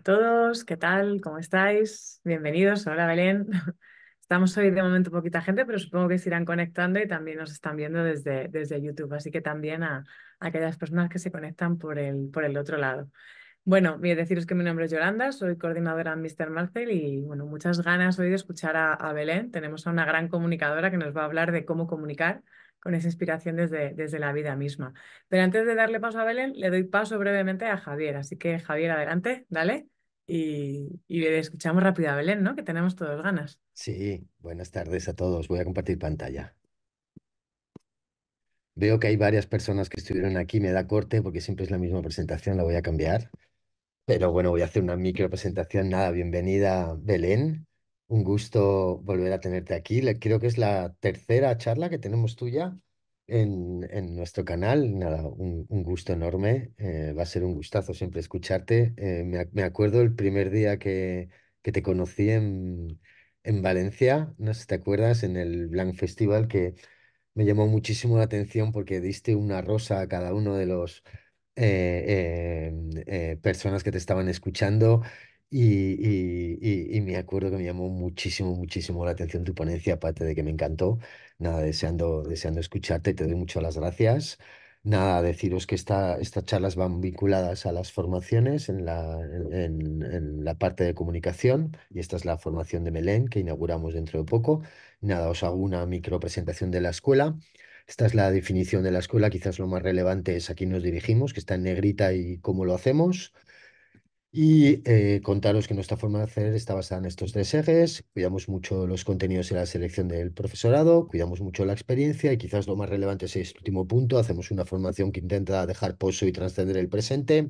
todos, ¿qué tal? ¿Cómo estáis? Bienvenidos, hola Belén. Estamos hoy de momento poquita gente, pero supongo que se irán conectando y también nos están viendo desde YouTube, así que también a aquellas personas que se conectan por el otro lado. Bueno, voy a deciros que mi nombre es Yolanda, soy coordinadora en Mr. Marcel y bueno, muchas ganas hoy de escuchar a Belén. Tenemos a una gran comunicadora que nos va a hablar de cómo comunicar con esa inspiración desde la vida misma. Pero antes de darle paso a Belén, le doy paso brevemente a Javier. Así que Javier, adelante, dale. Y le escuchamos rápido a Belén, ¿no? Que tenemos todos ganas. Sí, buenas tardes a todos. Voy a compartir pantalla. Veo que hay varias personas que estuvieron aquí. Me da corte porque siempre es la misma presentación, la voy a cambiar. Pero bueno, voy a hacer una micro presentación. Nada, bienvenida Belén. Un gusto volver a tenerte aquí. Creo que es la tercera charla que tenemos tuya en nuestro canal. Nada, un gusto enorme. Va a ser un gustazo siempre escucharte. Me acuerdo el primer día que te conocí en Valencia, no sé si te acuerdas, en el Blanc Festival, que me llamó muchísimo la atención porque diste una rosa a cada uno de los personas que te estaban escuchando y me acuerdo que me llamó muchísimo, muchísimo la atención tu ponencia, aparte de que me encantó. Nada, deseando escucharte, te doy muchas las gracias. Nada, deciros que estas charlas van vinculadas a las formaciones en la parte de comunicación y esta es la formación de Melén que inauguramos dentro de poco. Nada, os hago una micro presentación de la escuela. Esta es la definición de la escuela, quizás lo más relevante es a quién nos dirigimos, que está en negrita y cómo lo hacemos. Y contaros que nuestra forma de hacer está basada en estos tres ejes. Cuidamos mucho los contenidos y la selección del profesorado, cuidamos mucho la experiencia y quizás lo más relevante es este último punto. Hacemos una formación que intenta dejar pozo y trascender el presente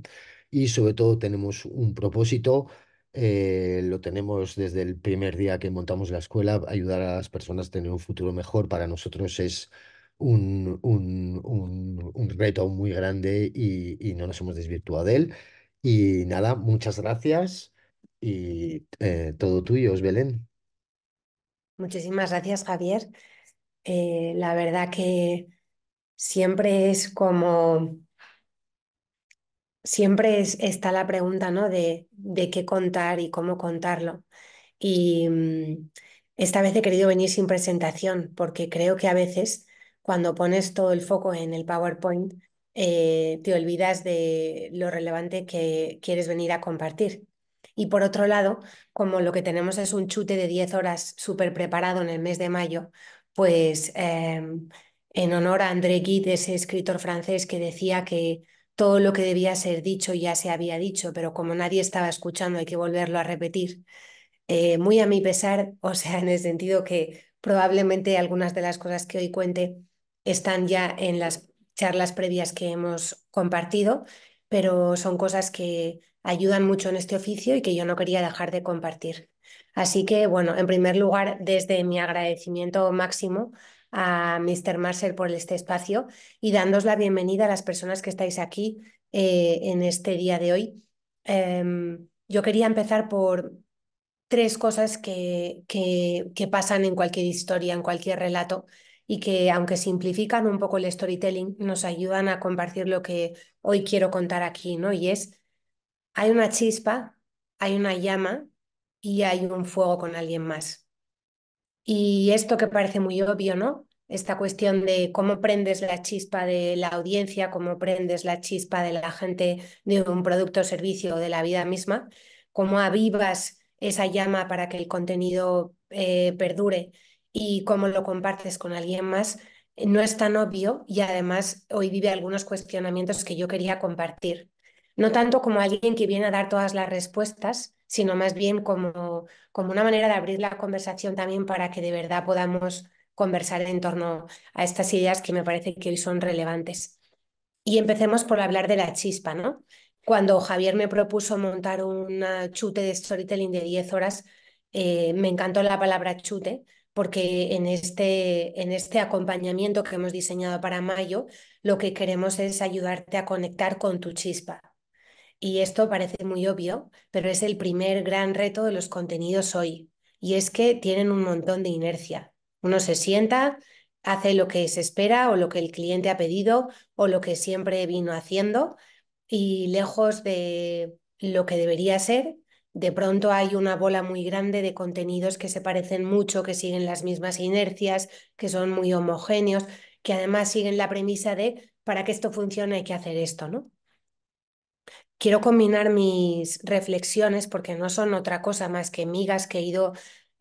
y sobre todo tenemos un propósito. Lo tenemos desde el primer día que montamos la escuela, ayudar a las personas a tener un futuro mejor. Para nosotros es un reto muy grande y no nos hemos desvirtuado de él. Y nada, muchas gracias y todo tuyo, Belén. Muchísimas gracias, Javier. La verdad que siempre es como, está la pregunta, ¿no? De qué contar y cómo contarlo. Y esta vez he querido venir sin presentación porque creo que a veces cuando pones todo el foco en el PowerPoint, te olvidas de lo relevante que quieres venir a compartir. Y por otro lado, como lo que tenemos es un chute de 10 horas súper preparado en el mes de mayo, pues en honor a André Gide, ese escritor francés que decía que todo lo que debía ser dicho ya se había dicho, pero como nadie estaba escuchando hay que volverlo a repetir. Muy a mi pesar, o sea, en el sentido que probablemente algunas de las cosas que hoy cuente están ya en las charlas previas que hemos compartido, pero son cosas que ayudan mucho en este oficio y que yo no quería dejar de compartir. Así que, bueno, en primer lugar, desde mi agradecimiento máximo a Mr. Marcel por este espacio y dándos la bienvenida a las personas que estáis aquí en este día de hoy. Yo quería empezar por tres cosas que pasan en cualquier historia, en cualquier relato, y que, aunque simplifican un poco el storytelling, nos ayudan a compartir lo que hoy quiero contar aquí, ¿no? Y es, hay una chispa, hay una llama y hay un fuego con alguien más. Y esto que parece muy obvio, ¿no? Esta cuestión de cómo prendes la chispa de la audiencia, cómo prendes la chispa de la gente de un producto o servicio o de la vida misma, cómo avivas esa llama para que el contenido perdure y cómo lo compartes con alguien más, no es tan obvio y además hoy vive algunos cuestionamientos que yo quería compartir. No tanto como alguien que viene a dar todas las respuestas, sino más bien como una manera de abrir la conversación también para que de verdad podamos conversar en torno a estas ideas que me parece que hoy son relevantes. Y empecemos por hablar de la chispa, ¿no? Cuando Javier me propuso montar un chute de storytelling de 10 horas, me encantó la palabra chute, porque en este acompañamiento que hemos diseñado para mayo, lo que queremos es ayudarte a conectar con tu chispa. Y esto parece muy obvio, pero es el primer gran reto de los contenidos hoy. Y es que tienen un montón de inercia. Uno se sienta, hace lo que se espera o lo que el cliente ha pedido o lo que siempre vino haciendo y lejos de lo que debería ser, De pronto hay una bola muy grande de contenidos que se parecen mucho, que siguen las mismas inercias, que son muy homogéneos, que además siguen la premisa de para que esto funcione hay que hacer esto, ¿no? Quiero combinar mis reflexiones, porque no son otra cosa más que migas que he ido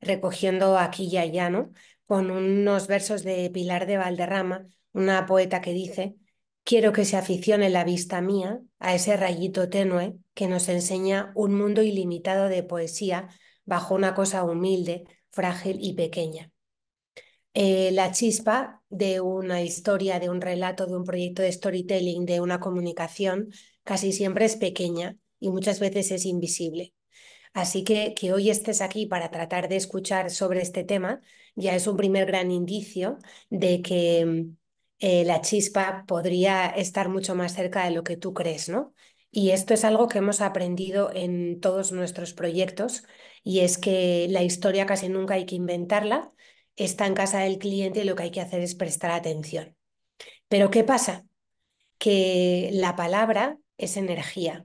recogiendo aquí y allá, ¿no? Con unos versos de Pilar de Valderrama, una poeta que dice: quiero que se aficione la vista mía a ese rayito tenue que nos enseña un mundo ilimitado de poesía bajo una cosa humilde, frágil y pequeña. La chispa de una historia, de un relato, de un proyecto de storytelling, de una comunicación, casi siempre es pequeña y muchas veces es invisible. Así que hoy estés aquí para tratar de escuchar sobre este tema ya es un primer gran indicio de que la chispa podría estar mucho más cerca de lo que tú crees, ¿no? Y esto es algo que hemos aprendido en todos nuestros proyectos, y es que la historia casi nunca hay que inventarla, está en casa del cliente y lo que hay que hacer es prestar atención. Pero ¿qué pasa? Que la palabra es energía.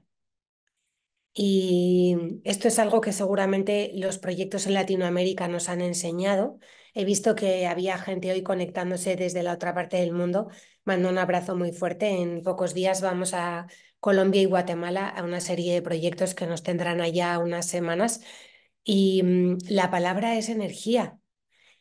Y esto es algo que seguramente los proyectos en Latinoamérica nos han enseñado. He visto que había gente hoy conectándose desde la otra parte del mundo. Mando un abrazo muy fuerte. En pocos días vamos a Colombia y Guatemala a una serie de proyectos que nos tendrán allá unas semanas. Y la palabra es energía.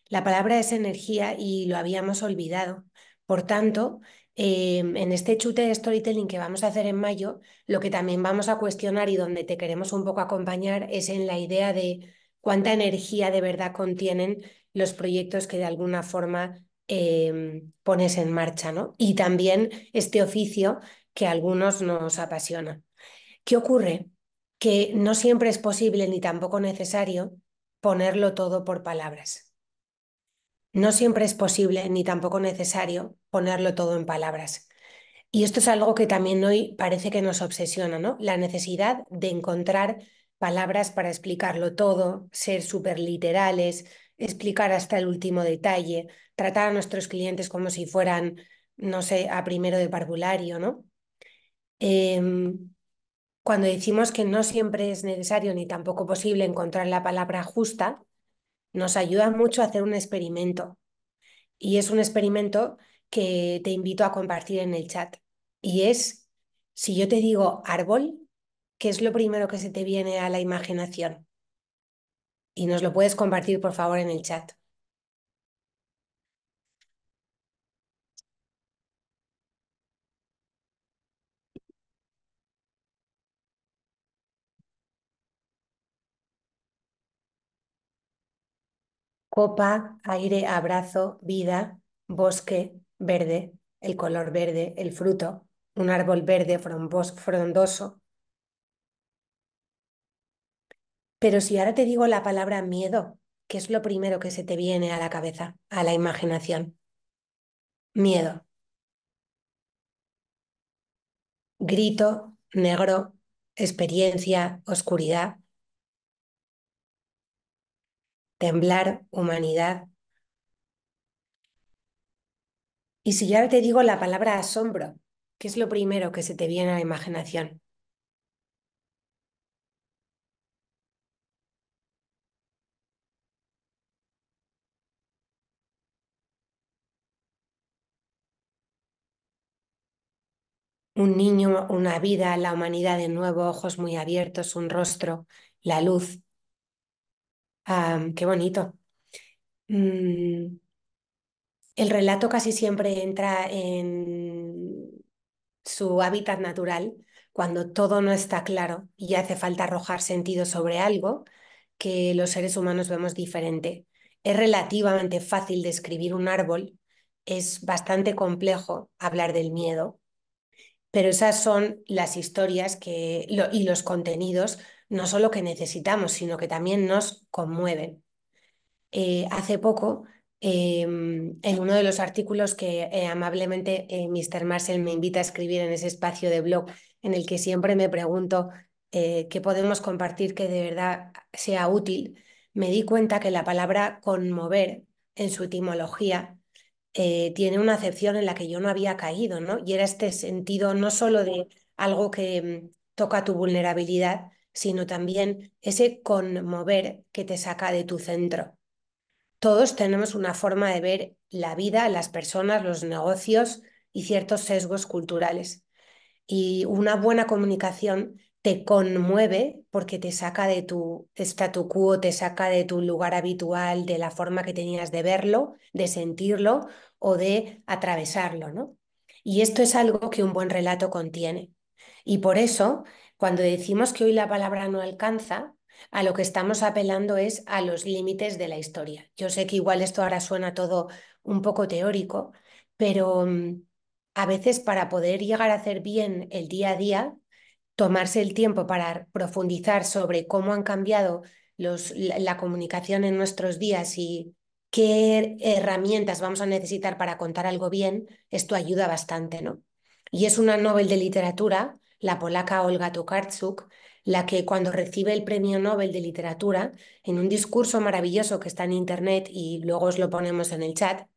La palabra es energía y lo habíamos olvidado. Por tanto, en este chute de storytelling que vamos a hacer en mayo, lo que también vamos a cuestionar y donde te queremos un poco acompañar es en la idea de cuánta energía de verdad contienen los proyectos que de alguna forma pones en marcha, ¿no? Y también este oficio que a algunos nos apasiona. ¿Qué ocurre? Que no siempre es posible ni tampoco necesario ponerlo todo por palabras. No siempre es posible ni tampoco necesario ponerlo todo en palabras. Y esto es algo que también hoy parece que nos obsesiona, ¿no? La necesidad de encontrar palabras para explicarlo todo, ser súper literales, explicar hasta el último detalle, tratar a nuestros clientes como si fueran, no sé, a primero de parvulario, ¿no? Em, Cuando decimos que no siempre es necesario ni tampoco posible encontrar la palabra justa, nos ayuda mucho a hacer un experimento. Y es un experimento que te invito a compartir en el chat. Y es, si yo te digo árbol, ¿qué es lo primero que se te viene a la imaginación? Y nos lo puedes compartir, por favor, en el chat. Copa, aire, abrazo, vida, bosque, verde, el color verde, el fruto, un árbol verde frondoso. Pero si ahora te digo la palabra miedo, ¿qué es lo primero que se te viene a la cabeza, a la imaginación? Miedo. Grito, negro, experiencia, oscuridad, temblar, humanidad. Y si ya te digo la palabra asombro, ¿qué es lo primero que se te viene a la imaginación? Un niño, una vida, la humanidad de nuevo, ojos muy abiertos, un rostro, la luz. Qué bonito. Mm, el relato casi siempre entra en su hábitat natural cuando todo no está claro y hace falta arrojar sentido sobre algo que los seres humanos vemos diferente. Es relativamente fácil describir un árbol, es bastante complejo hablar del miedo, pero esas son las historias y los contenidos no solo que necesitamos, sino que también nos conmueven. Hace poco, en uno de los artículos que amablemente Mr. Marcel me invita a escribir en ese espacio de blog en el que siempre me pregunto qué podemos compartir que de verdad sea útil, me di cuenta que la palabra conmover en su etimología tiene una acepción en la que yo no había caído, ¿no? Y era este sentido no solo de algo que toca tu vulnerabilidad, sino también ese conmover que te saca de tu centro. Todos tenemos una forma de ver la vida, las personas, los negocios y ciertos sesgos culturales. Y una buena comunicación te conmueve porque te saca de tu statu quo, te saca de tu lugar habitual, de la forma que tenías de verlo, de sentirlo o de atravesarlo, ¿no? Y esto es algo que un buen relato contiene. Y por eso, cuando decimos que hoy la palabra no alcanza, a lo que estamos apelando es a los límites de la historia. Yo sé que igual esto ahora suena todo un poco teórico, pero a veces para poder llegar a hacer bien el día a día, tomarse el tiempo para profundizar sobre cómo han cambiado la comunicación en nuestros días y qué herramientas vamos a necesitar para contar algo bien, esto ayuda bastante, ¿no? Y es una Nobel de literatura, la polaca Olga Tokarczuk, la que cuando recibe el premio Nobel de literatura, en un discurso maravilloso que está en internet y luego os lo ponemos en el chat,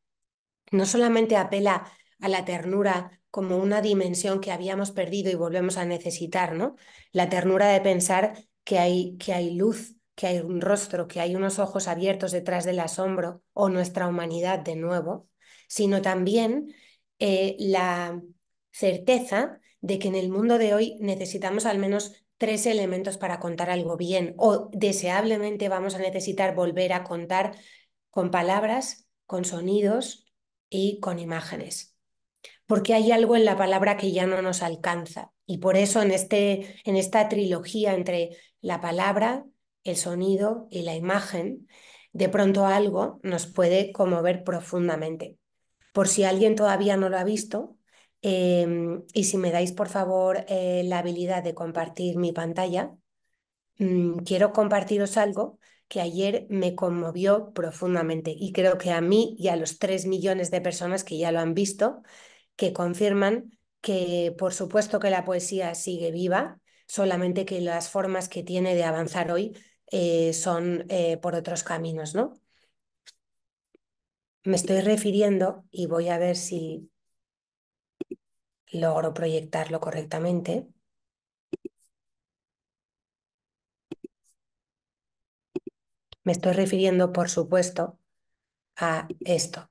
no solamente apela a la ternura como una dimensión que habíamos perdido y volvemos a necesitar, ¿no? La ternura de pensar que hay luz, que hay un rostro, que hay unos ojos abiertos detrás del asombro o nuestra humanidad de nuevo, sino también la certeza de que en el mundo de hoy necesitamos al menos tres elementos para contar algo bien o deseablemente vamos a necesitar volver a contar con palabras, con sonidos y con imágenes, porque hay algo en la palabra que ya no nos alcanza. Y por eso en esta trilogía entre la palabra, el sonido y la imagen, de pronto algo nos puede conmover profundamente. Por si alguien todavía no lo ha visto, y si me dais por favor la habilidad de compartir mi pantalla, quiero compartiros algo que ayer me conmovió profundamente y creo que a mí y a los 3 millones de personas que ya lo han visto, que confirman que por supuesto que la poesía sigue viva, solamente que las formas que tiene de avanzar hoy son por otros caminos, ¿no? Me estoy refiriendo, y voy a ver si logro proyectarlo correctamente, me estoy refiriendo, por supuesto, a esto.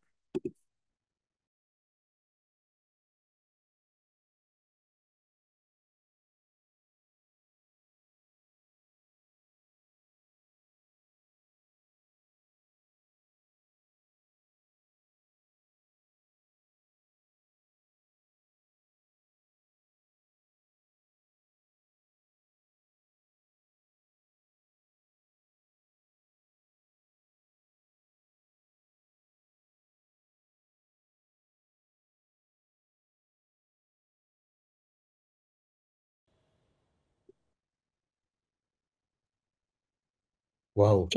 Wow.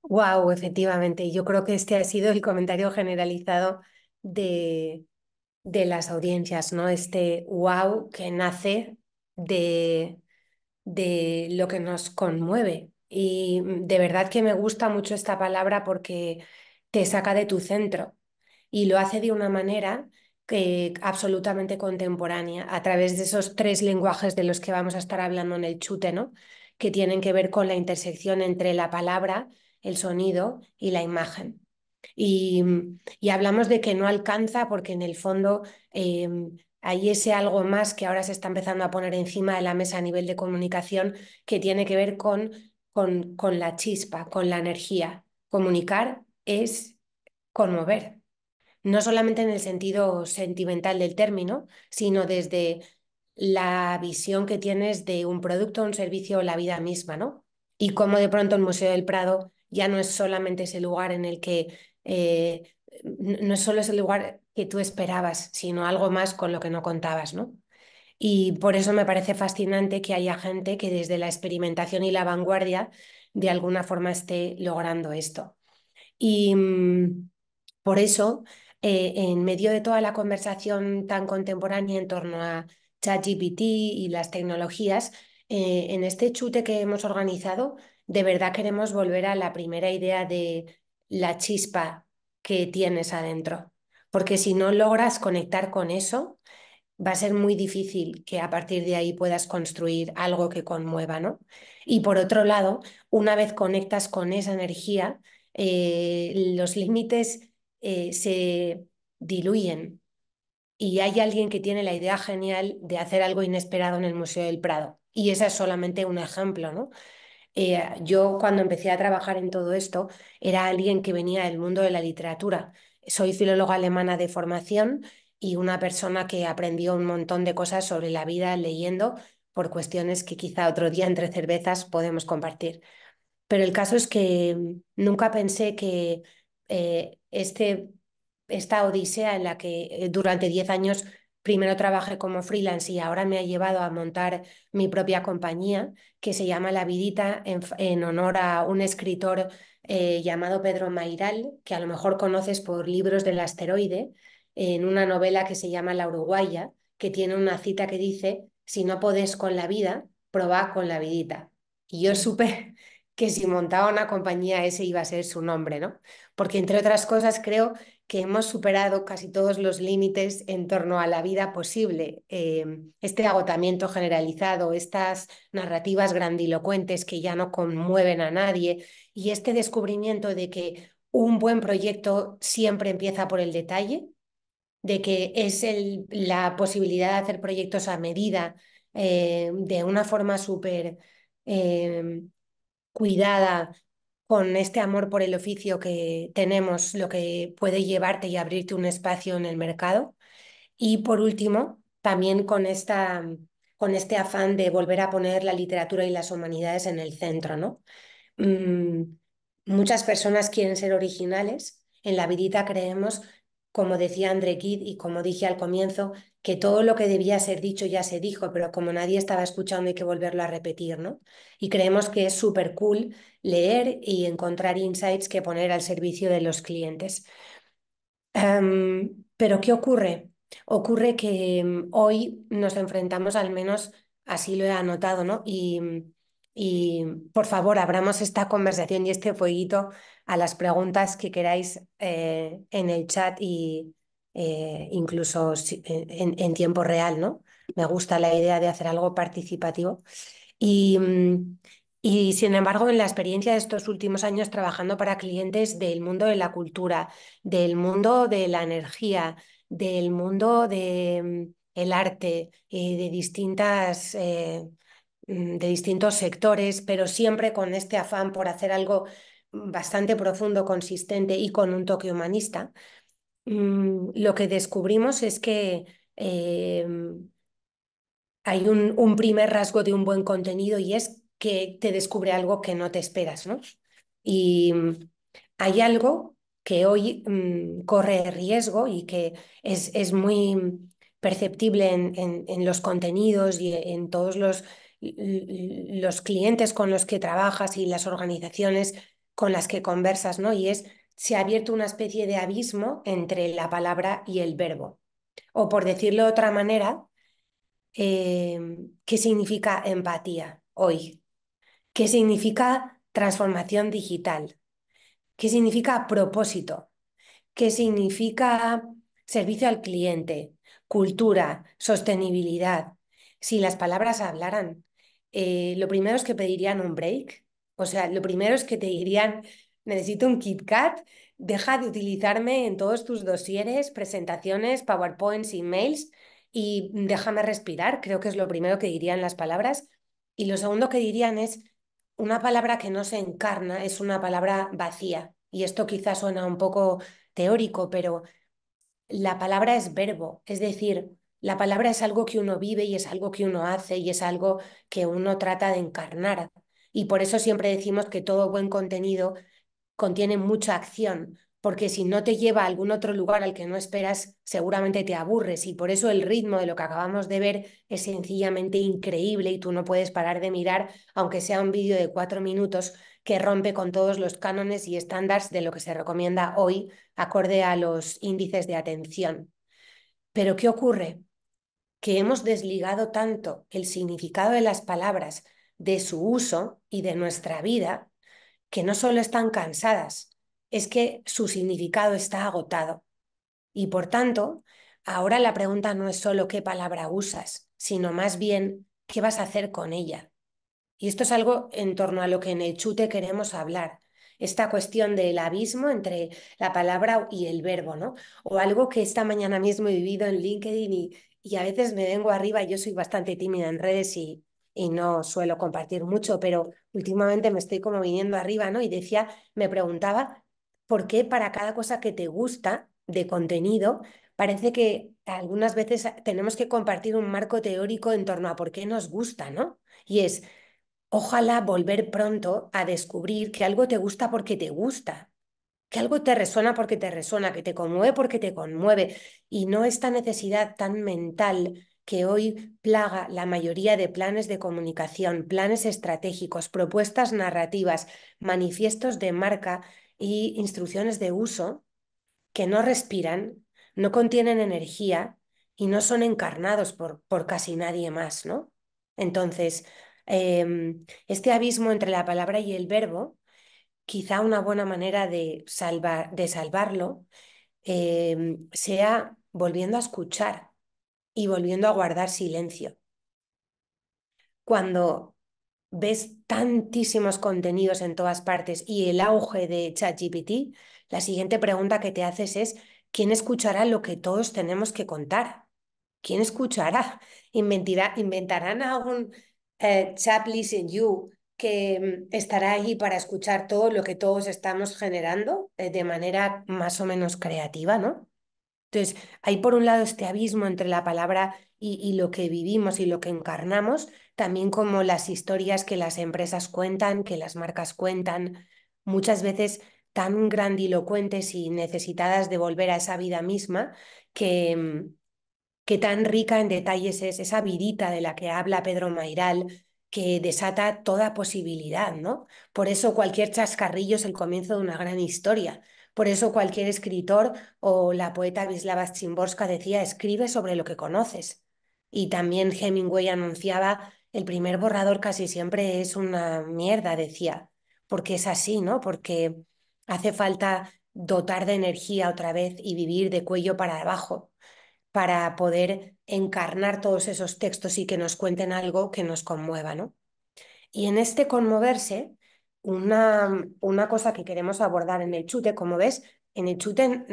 Wow, efectivamente. Yo creo que este ha sido el comentario generalizado de, de las audiencias, ¿no? Este wow que nace de, de lo que nos conmueve. Y de verdad que me gusta mucho esta palabra porque te saca de tu centro y lo hace de una manera que absolutamente contemporánea, a través de esos tres lenguajes de los que vamos a estar hablando en el chute, ¿no? Que tienen que ver con la intersección entre la palabra, el sonido y la imagen. Y, y hablamos de que no alcanza porque en el fondo hay ese algo más que ahora se está empezando a poner encima de la mesa a nivel de comunicación que tiene que ver con la chispa, con la energía. Comunicar es conmover, no solamente en el sentido sentimental del término, sino desde la visión que tienes de un producto, un servicio o la vida misma, ¿no? Y cómo de pronto el Museo del Prado ya no es solamente ese lugar en el que no es solo ese lugar que tú esperabas, sino algo más con lo que no contabas, ¿no? Y por eso me parece fascinante que haya gente que desde la experimentación y la vanguardia de alguna forma esté logrando esto. Y por eso, en medio de toda la conversación tan contemporánea en torno a ChatGPT y las tecnologías, en este chute que hemos organizado, de verdad queremos volver a la primera idea de la chispa que tienes adentro. Porque si no logras conectar con eso, va a ser muy difícil que a partir de ahí puedas construir algo que conmueva, ¿no? Y por otro lado, una vez conectas con esa energía, los límites se diluyen y hay alguien que tiene la idea genial de hacer algo inesperado en el Museo del Prado. Y ese es solamente un ejemplo, ¿no? Yo cuando empecé a trabajar en todo esto era alguien que venía del mundo de la literatura. Soy filóloga alemana de formación y una persona que aprendió un montón de cosas sobre la vida leyendo por cuestiones que quizá otro día entre cervezas podemos compartir. Pero el caso es que nunca pensé que esta odisea en la que durante 10 años primero trabajé como freelance y ahora me ha llevado a montar mi propia compañía que se llama La Vidita en honor a un escritor llamado Pedro Mairal, que a lo mejor conoces por Libros del Asteroide, en una novela que se llama La Uruguaya, que tiene una cita que dice, si no podés con la vida, probá con la vidita. Y yo supe que si montaba una compañía ese iba a ser su nombre, ¿no? Porque entre otras cosas creo que hemos superado casi todos los límites en torno a la vida posible. Este agotamiento generalizado, estas narrativas grandilocuentes que ya no conmueven a nadie y este descubrimiento de que un buen proyecto siempre empieza por el detalle, de que es la posibilidad de hacer proyectos a medida, de una forma súper eh, cuidada, con este amor por el oficio que tenemos, lo que puede llevarte y abrirte un espacio en el mercado. Y por último, también con este afán de volver a poner la literatura y las humanidades en el centro, ¿no? Mm, Muchas personas quieren ser originales. En la vidita creemos, como decía André Gide y como dije al comienzo, que todo lo que debía ser dicho ya se dijo, pero como nadie estaba escuchando hay que volverlo a repetir, ¿no? Y creemos que es súper cool leer y encontrar insights que poner al servicio de los clientes. Pero ¿qué ocurre? Ocurre que hoy nos enfrentamos, al menos así lo he anotado, ¿no? Y por favor, abramos esta conversación y este fueguito a las preguntas que queráis en el chat y incluso en tiempo real, ¿no? Me gusta la idea de hacer algo participativo. Y, y sin embargo, en la experiencia de estos últimos años trabajando para clientes del mundo de la cultura, del mundo de la energía, del mundo de el arte, de distintos sectores, pero siempre con este afán por hacer algo bastante profundo, consistente y con un toque humanista, lo que descubrimos es que hay un primer rasgo de un buen contenido y es que te descubre algo que no te esperas, ¿no? Y hay algo que hoy corre riesgo y que es muy perceptible en los contenidos y en todos los clientes con los que trabajas y las organizaciones con las que conversas, ¿no? Y se ha abierto una especie de abismo entre la palabra y el verbo. O por decirlo de otra manera, qué significa empatía hoy, qué significa transformación digital, qué significa propósito, qué significa servicio al cliente, cultura, sostenibilidad. Si las palabras hablaran, lo primero es que pedirían un break. O sea, lo primero es que te dirían, necesito un KitKat, deja de utilizarme en todos tus dosieres, presentaciones, PowerPoints, emails y déjame respirar. Creo que es lo primero que dirían las palabras. Y lo segundo que dirían es, una palabra que no se encarna es una palabra vacía. Y esto quizás suena un poco teórico, pero la palabra es verbo, es decir, la palabra es algo que uno vive y es algo que uno hace y es algo que uno trata de encarnar. Y por eso siempre decimos que todo buen contenido contiene mucha acción, porque si no te lleva a algún otro lugar al que no esperas, seguramente te aburres. Y por eso el ritmo de lo que acabamos de ver es sencillamente increíble y tú no puedes parar de mirar, aunque sea un vídeo de 4 minutos que rompe con todos los cánones y estándares de lo que se recomienda hoy, acorde a los índices de atención. Pero ¿qué ocurre? Que hemos desligado tanto el significado de las palabras de su uso y de nuestra vida, que no solo están cansadas, es que su significado está agotado. Y por tanto, ahora la pregunta no es solo qué palabra usas, sino más bien qué vas a hacer con ella. Y esto es algo en torno a lo que en el chute queremos hablar. Esta cuestión del abismo entre la palabra y el verbo, ¿no? O algo que esta mañana mismo he vivido en LinkedIn y a veces me vengo arriba. Yo soy bastante tímida en redes y no suelo compartir mucho, pero últimamente me estoy como viniendo arriba, ¿no? Y decía, me preguntaba por qué para cada cosa que te gusta de contenido, parece que algunas veces tenemos que compartir un marco teórico en torno a por qué nos gusta, ¿no? Y es, ojalá volver pronto a descubrir que algo te gusta porque te gusta, que algo te resuena porque te resuena, que te conmueve porque te conmueve, y no esta necesidad tan mental que hoy plaga la mayoría de planes de comunicación, planes estratégicos, propuestas narrativas, manifiestos de marca y instrucciones de uso que no respiran, no contienen energía y no son encarnados por casi nadie más, ¿no? Entonces, este abismo entre la palabra y el verbo, quizá una buena manera de salvarlo sea volviendo a escuchar y volviendo a guardar silencio. Cuando ves tantísimos contenidos en todas partes y el auge de ChatGPT, la siguiente pregunta que te haces es, ¿quién escuchará lo que todos tenemos que contar? ¿Quién escuchará? ¿Inventarán algún chat listen you que estará allí para escuchar todo lo que todos estamos generando de manera más o menos creativa, ¿no? Entonces, hay por un lado este abismo entre la palabra y lo que vivimos y lo que encarnamos, también como las historias que las empresas cuentan, que las marcas cuentan, muchas veces tan grandilocuentes y necesitadas de volver a esa vida misma que, qué tan rica en detalles es esa vidita de la que habla Pedro Mairal, que desata toda posibilidad, ¿no? Por eso cualquier chascarrillo es el comienzo de una gran historia. Por eso cualquier escritor o la poeta Wisława Szymborska decía, escribe sobre lo que conoces. Y también Hemingway anunciaba, el primer borrador casi siempre es una mierda, decía, porque es así, ¿no? Porque hace falta dotar de energía otra vez y vivir de cuello para abajo para poder encarnar todos esos textos y que nos cuenten algo que nos conmueva, ¿no? Y en este conmoverse, una cosa que queremos abordar en el chute, como ves, en el chute,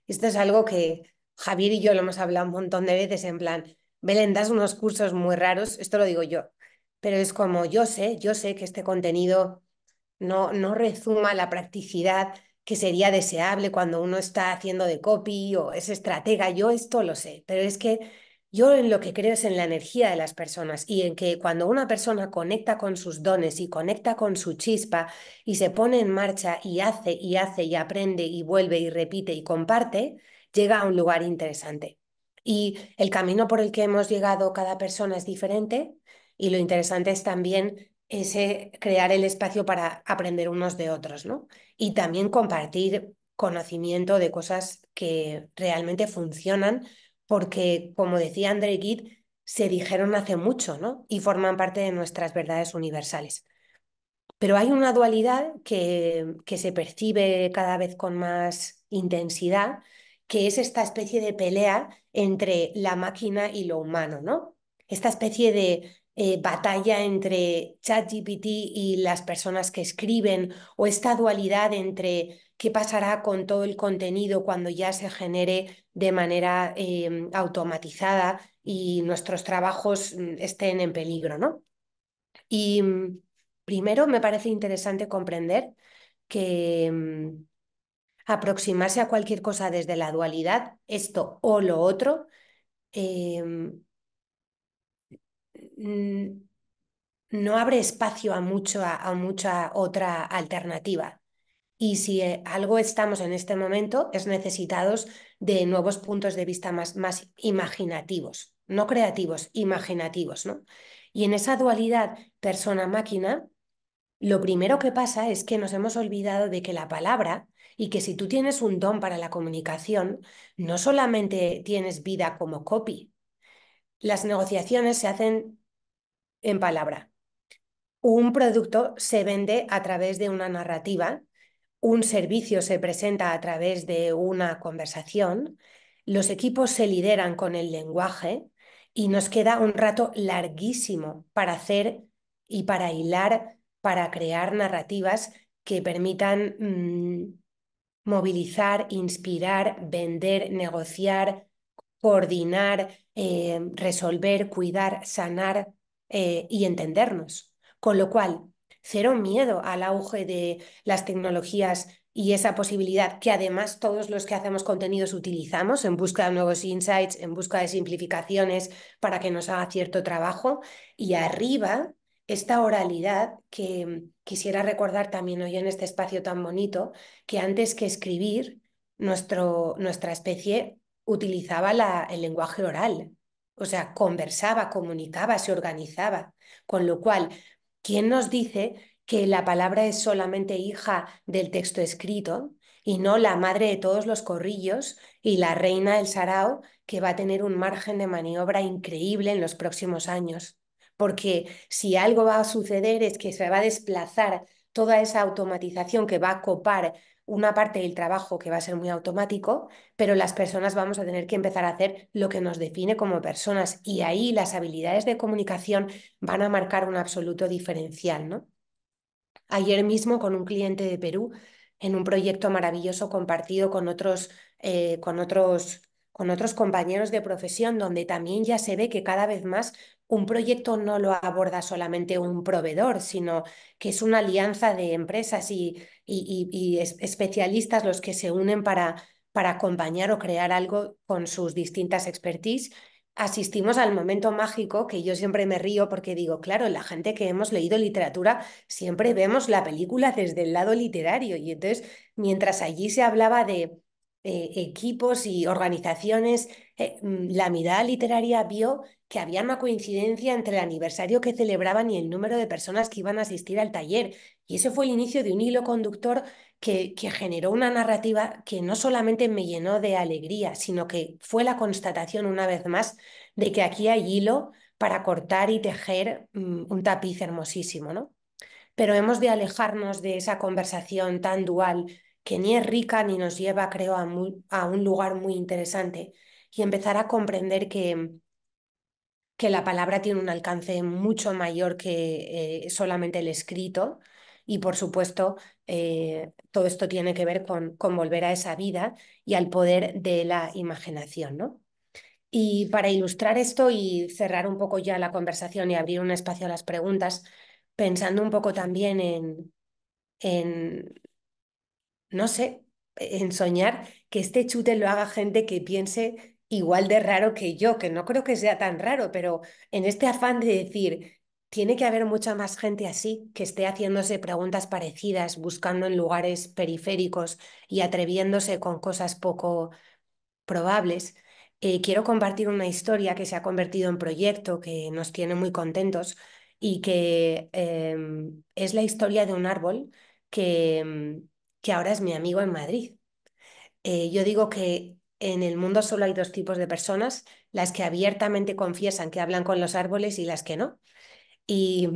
esto es algo que Javier y yo lo hemos hablado un montón de veces, en plan, Belén, das unos cursos muy raros, esto lo digo yo, pero es como yo sé que este contenido no rezuma la practicidad que sería deseable cuando uno está haciendo de copy o es estratega. Yo esto lo sé, pero es que yo en lo que creo es en la energía de las personas y en que cuando una persona conecta con sus dones y conecta con su chispa y se pone en marcha y hace y aprende y vuelve y repite y comparte, llega a un lugar interesante. Y el camino por el que hemos llegado cada persona es diferente y lo interesante es también ese crear el espacio para aprender unos de otros, ¿no? Y también compartir conocimiento de cosas que realmente funcionan, porque, como decía André Gide, se dijeron hace mucho, ¿no? Y forman parte de nuestras verdades universales. Pero hay una dualidad que se percibe cada vez con más intensidad, que es esta especie de pelea entre la máquina y lo humano, ¿no? Esta especie de batalla entre ChatGPT y las personas que escriben, o esta dualidad entre qué pasará con todo el contenido cuando ya se genere de manera automatizada y nuestros trabajos estén en peligro, ¿no? Y primero me parece interesante comprender que aproximarse a cualquier cosa desde la dualidad, esto o lo otro, eh, mm, no abre espacio a mucha otra alternativa. Y si algo estamos en este momento, es necesitados de nuevos puntos de vista más imaginativos, no creativos, imaginativos, ¿no? Y en esa dualidad persona-máquina, lo primero que pasa es que nos hemos olvidado de que la palabra y que si tú tienes un don para la comunicación, no solamente tienes vida como copy, las negociaciones se hacen en palabra. Un producto se vende a través de una narrativa, un servicio se presenta a través de una conversación, los equipos se lideran con el lenguaje y nos queda un rato larguísimo para hacer y para hilar, para crear narrativas que permitan movilizar, inspirar, vender, negociar, coordinar, resolver, cuidar, sanar y entendernos. Con lo cual, cero miedo al auge de las tecnologías y esa posibilidad que además todos los que hacemos contenidos utilizamos en busca de nuevos insights, en busca de simplificaciones para que nos haga cierto trabajo. Y arriba, esta oralidad que quisiera recordar también hoy en este espacio tan bonito, que antes que escribir, nuestra especie utilizaba el lenguaje oral, o sea, conversaba, comunicaba, se organizaba, con lo cual, ¿quién nos dice que la palabra es solamente hija del texto escrito y no la madre de todos los corrillos y la reina del sarao que va a tener un margen de maniobra increíble en los próximos años? Porque si algo va a suceder es que se va a desplazar toda esa automatización que va a copar una parte del trabajo que va a ser muy automático, pero las personas vamos a tener que empezar a hacer lo que nos define como personas y ahí las habilidades de comunicación van a marcar un absoluto diferencial, ¿no? Ayer mismo con un cliente de Perú, en un proyecto maravilloso compartido con otros compañeros de profesión, donde también ya se ve que cada vez más un proyecto no lo aborda solamente un proveedor, sino que es una alianza de empresas y especialistas los que se unen para acompañar o crear algo con sus distintas expertise. Asistimos al momento mágico que yo siempre me río porque digo, claro, la gente que hemos leído literatura siempre vemos la película desde el lado literario y entonces mientras allí se hablaba de equipos y organizaciones, la mirada literaria vio que había una coincidencia entre el aniversario que celebraban y el número de personas que iban a asistir al taller. Y ese fue el inicio de un hilo conductor que generó una narrativa que no solamente me llenó de alegría, sino que fue la constatación una vez más de que aquí hay hilo para cortar y tejer un tapiz hermosísimo, ¿no? Pero hemos de alejarnos de esa conversación tan dual que ni es rica ni nos lleva, creo, a un lugar muy interesante y empezar a comprender que la palabra tiene un alcance mucho mayor que solamente el escrito y, por supuesto, todo esto tiene que ver con volver a esa vida y al poder de la imaginación, ¿no? Y para ilustrar esto y cerrar un poco ya la conversación y abrir un espacio a las preguntas, pensando un poco también en, no sé, en soñar que este chute lo haga gente que piense igual de raro que yo, que no creo que sea tan raro, pero en este afán de decir, tiene que haber mucha más gente así, que esté haciéndose preguntas parecidas, buscando en lugares periféricos y atreviéndose con cosas poco probables. Quiero compartir una historia que se ha convertido en proyecto, que nos tiene muy contentos y que es la historia de un árbol que ahora es mi amigo en Madrid. Yo digo que en el mundo solo hay dos tipos de personas, las que abiertamente confiesan que hablan con los árboles y las que no. Y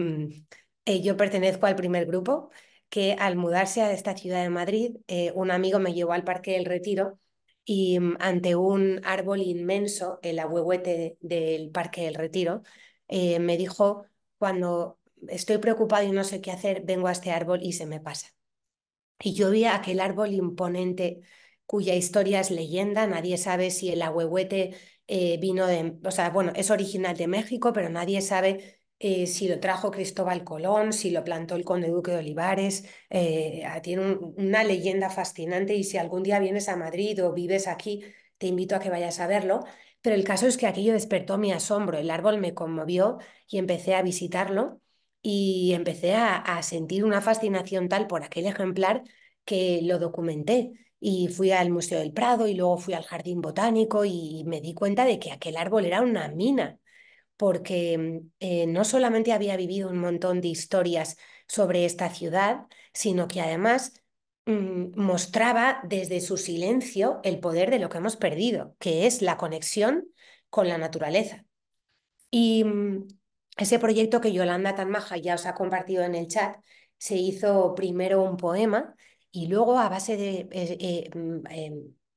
yo pertenezco al primer grupo que al mudarse a esta ciudad de Madrid, un amigo me llevó al Parque del Retiro y ante un árbol inmenso, el ahuehuete del Parque del Retiro, me dijo, cuando estoy preocupado y no sé qué hacer, vengo a este árbol y se me pasa. Y yo vi aquel árbol imponente cuya historia es leyenda, nadie sabe si el ahuehuete vino de, o sea, bueno, es original de México, pero nadie sabe si lo trajo Cristóbal Colón, si lo plantó el conde duque de Olivares, tiene una leyenda fascinante y si algún día vienes a Madrid o vives aquí, te invito a que vayas a verlo. Pero el caso es que aquello despertó mi asombro, el árbol me conmovió y empecé a visitarlo y empecé a sentir una fascinación tal por aquel ejemplar que lo documenté y fui al Museo del Prado y luego fui al Jardín Botánico y me di cuenta de que aquel árbol era una mina, porque no solamente había vivido un montón de historias sobre esta ciudad, sino que además mostraba desde su silencio el poder de lo que hemos perdido, que es la conexión con la naturaleza. Y ese proyecto que Yolanda tan maja ya os ha compartido en el chat, se hizo primero un poema y luego a base de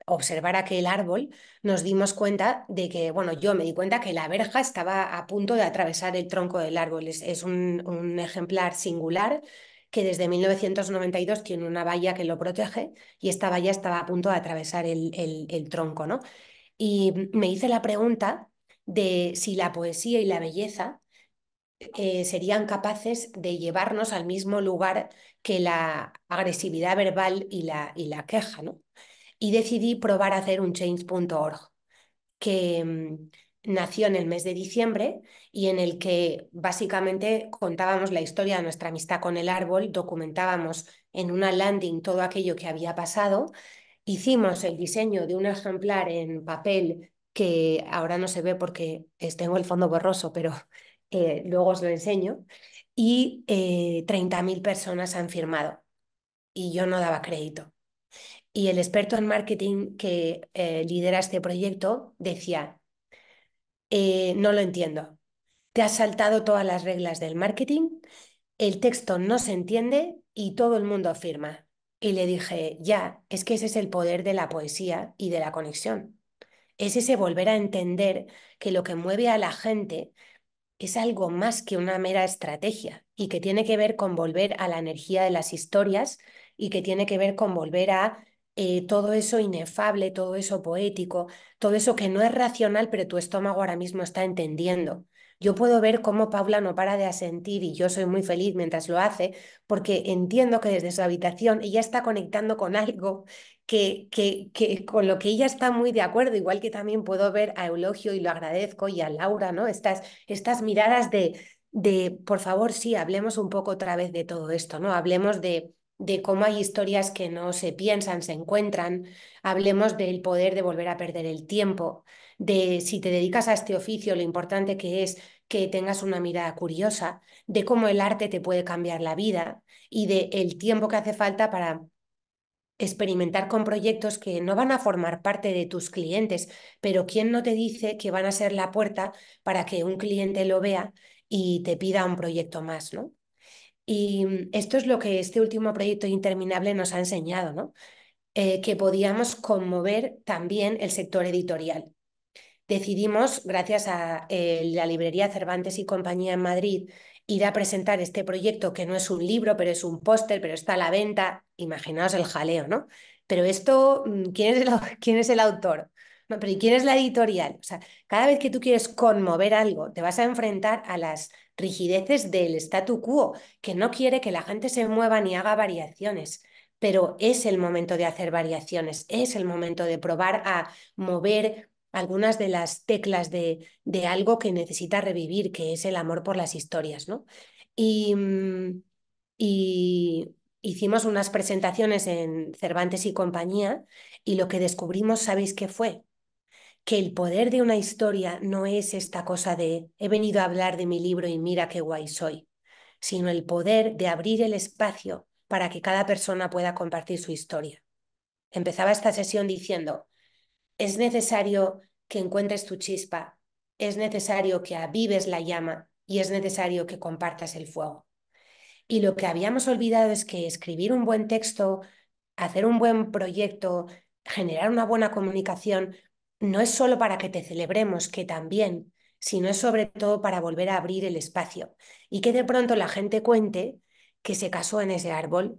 observar aquel árbol, nos dimos cuenta de que, bueno, yo me di cuenta que la verja estaba a punto de atravesar el tronco del árbol. Es un ejemplar singular que desde 1992 tiene una valla que lo protege y esta valla estaba a punto de atravesar el tronco, ¿no? Y me hice la pregunta de si la poesía y la belleza serían capaces de llevarnos al mismo lugar que la agresividad verbal y la queja, ¿no? Y decidí probar a hacer un change.org que nació en el mes de diciembre y en el que básicamente contábamos la historia de nuestra amistad con el árbol, documentábamos en una landing todo aquello que había pasado. Hicimos el diseño de un ejemplar en papel que ahora no se ve porque tengo el fondo borroso, pero luego os lo enseño. Y 30.000 personas han firmado y yo no daba crédito. Y el experto en marketing que lidera este proyecto decía, no lo entiendo, te has saltado todas las reglas del marketing, el texto no se entiende y todo el mundo firma. Y le dije, ya, es que ese es el poder de la poesía y de la conexión. Es ese volver a entender que lo que mueve a la gente es algo más que una mera estrategia y que tiene que ver con volver a la energía de las historias y que tiene que ver con volver a todo eso inefable, todo eso poético, todo eso que no es racional, pero tu estómago ahora mismo está entendiendo. Yo puedo ver cómo Paula no para de asentir y yo soy muy feliz mientras lo hace, porque entiendo que desde su habitación ella está conectando con algo con lo que ella está muy de acuerdo, igual que también puedo ver a Eulogio y lo agradezco y a Laura, ¿no? Estas miradas por favor, sí, hablemos un poco otra vez de todo esto, ¿no? Hablemos de cómo hay historias que no se piensan, se encuentran, hablemos del poder de volver a perder el tiempo, de si te dedicas a este oficio, lo importante que es que tengas una mirada curiosa, de cómo el arte te puede cambiar la vida y de el tiempo que hace falta para experimentar con proyectos que no van a formar parte de tus clientes, pero ¿quién no te dice que van a ser la puerta para que un cliente lo vea y te pida un proyecto más, ¿no? Y esto es lo que este último proyecto interminable nos ha enseñado, ¿no? Que podíamos conmover también el sector editorial. Decidimos, gracias a la librería Cervantes y Compañía en Madrid, ir a presentar este proyecto que no es un libro, pero es un póster, pero está a la venta. Imaginaos el jaleo, ¿no? Pero esto, quién es el autor? No, pero ¿y quién es la editorial? O sea, cada vez que tú quieres conmover algo, te vas a enfrentar a las rigideces del statu quo, que no quiere que la gente se mueva ni haga variaciones. Pero es el momento de hacer variaciones, es el momento de probar a mover algunas de las teclas de algo que necesita revivir, que es el amor por las historias, ¿no? Y, y hicimos unas presentaciones en Cervantes y Compañía y lo que descubrimos, ¿sabéis qué fue? Que el poder de una historia no es esta cosa de he venido a hablar de mi libro y mira qué guay soy, sino el poder de abrir el espacio para que cada persona pueda compartir su historia. Empezaba esta sesión diciendo, es necesario que encuentres tu chispa, es necesario que avives la llama y es necesario que compartas el fuego. Y lo que habíamos olvidado es que escribir un buen texto, hacer un buen proyecto, generar una buena comunicación, no es solo para que te celebremos, que también, sino es sobre todo para volver a abrir el espacio y que de pronto la gente cuente que se casó en ese árbol,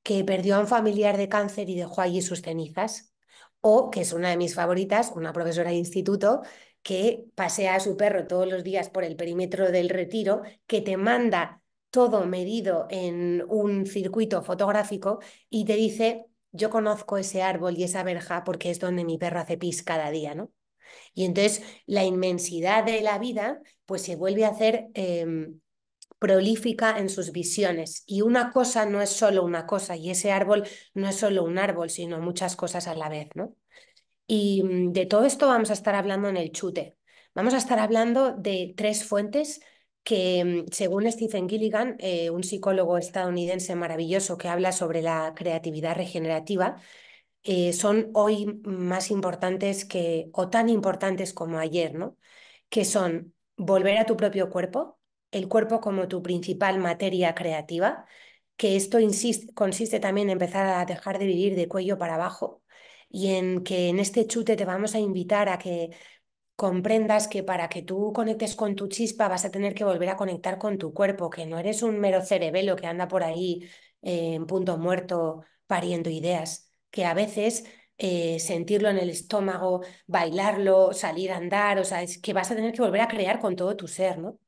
que perdió a un familiar de cáncer y dejó allí sus cenizas, o, que es una de mis favoritas, una profesora de instituto que pasea a su perro todos los días por el perímetro del Retiro, que te manda todo medido en un circuito fotográfico y te dice, yo conozco ese árbol y esa verja porque es donde mi perro hace pis cada día, ¿no? Y entonces la inmensidad de la vida pues se vuelve a hacer prolífica en sus visiones. Y una cosa no es solo una cosa, y ese árbol no es solo un árbol, sino muchas cosas a la vez, ¿no? Y de todo esto vamos a estar hablando en el chute. Vamos a estar hablando de tres fuentes que, según Stephen Gilligan, un psicólogo estadounidense maravilloso que habla sobre la creatividad regenerativa, son hoy más importantes o tan importantes como ayer, ¿no? Que son volver a tu propio cuerpo, el cuerpo como tu principal materia creativa, que esto consiste también en empezar a dejar de vivir de cuello para abajo, y en que en este chute te vamos a invitar a que comprendas que para que tú conectes con tu chispa vas a tener que volver a conectar con tu cuerpo, que no eres un mero cerebelo que anda por ahí en punto muerto pariendo ideas, que a veces sentirlo en el estómago, bailarlo, salir a andar, o sea, es que vas a tener que volver a crear con todo tu ser, ¿no?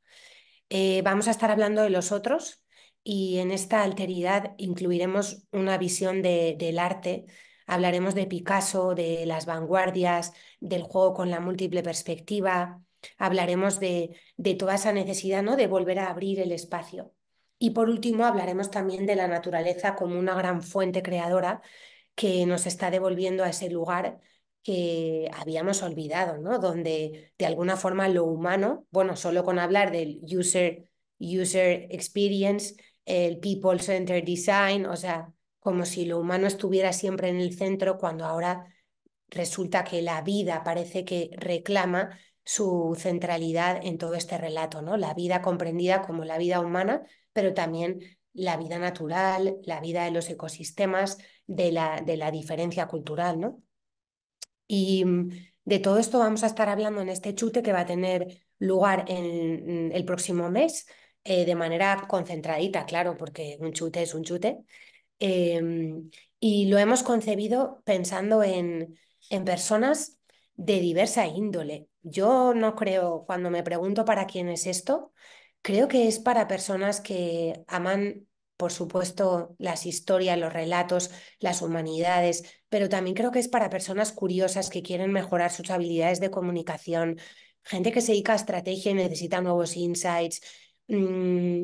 Vamos a estar hablando de los otros y en esta alteridad incluiremos una visión del arte. Hablaremos de Picasso, de las vanguardias, del juego con la múltiple perspectiva. Hablaremos de toda esa necesidad, ¿no? De volver a abrir el espacio. Y por último, hablaremos también de la naturaleza como una gran fuente creadora que nos está devolviendo a ese lugar que habíamos olvidado, ¿no? Donde de alguna forma lo humano, bueno, solo con hablar del user experience, el people-centered design, o sea, como si lo humano estuviera siempre en el centro, cuando ahora resulta que la vida parece que reclama su centralidad en todo este relato, ¿no? La vida comprendida como la vida humana, pero también la vida natural, la vida de los ecosistemas, de la diferencia cultural, ¿no? Y de todo esto vamos a estar hablando en este chute que va a tener lugar en el próximo mes, de manera concentradita, claro, porque un chute es un chute. Em, y lo hemos concebido pensando en personas de diversa índole. Yo no creo, cuando me pregunto para quién es esto, creo que es para personas que aman, por supuesto, las historias, los relatos, las humanidades, pero también creo que es para personas curiosas que quieren mejorar sus habilidades de comunicación, gente que se dedica a estrategia y necesita nuevos insights. mm,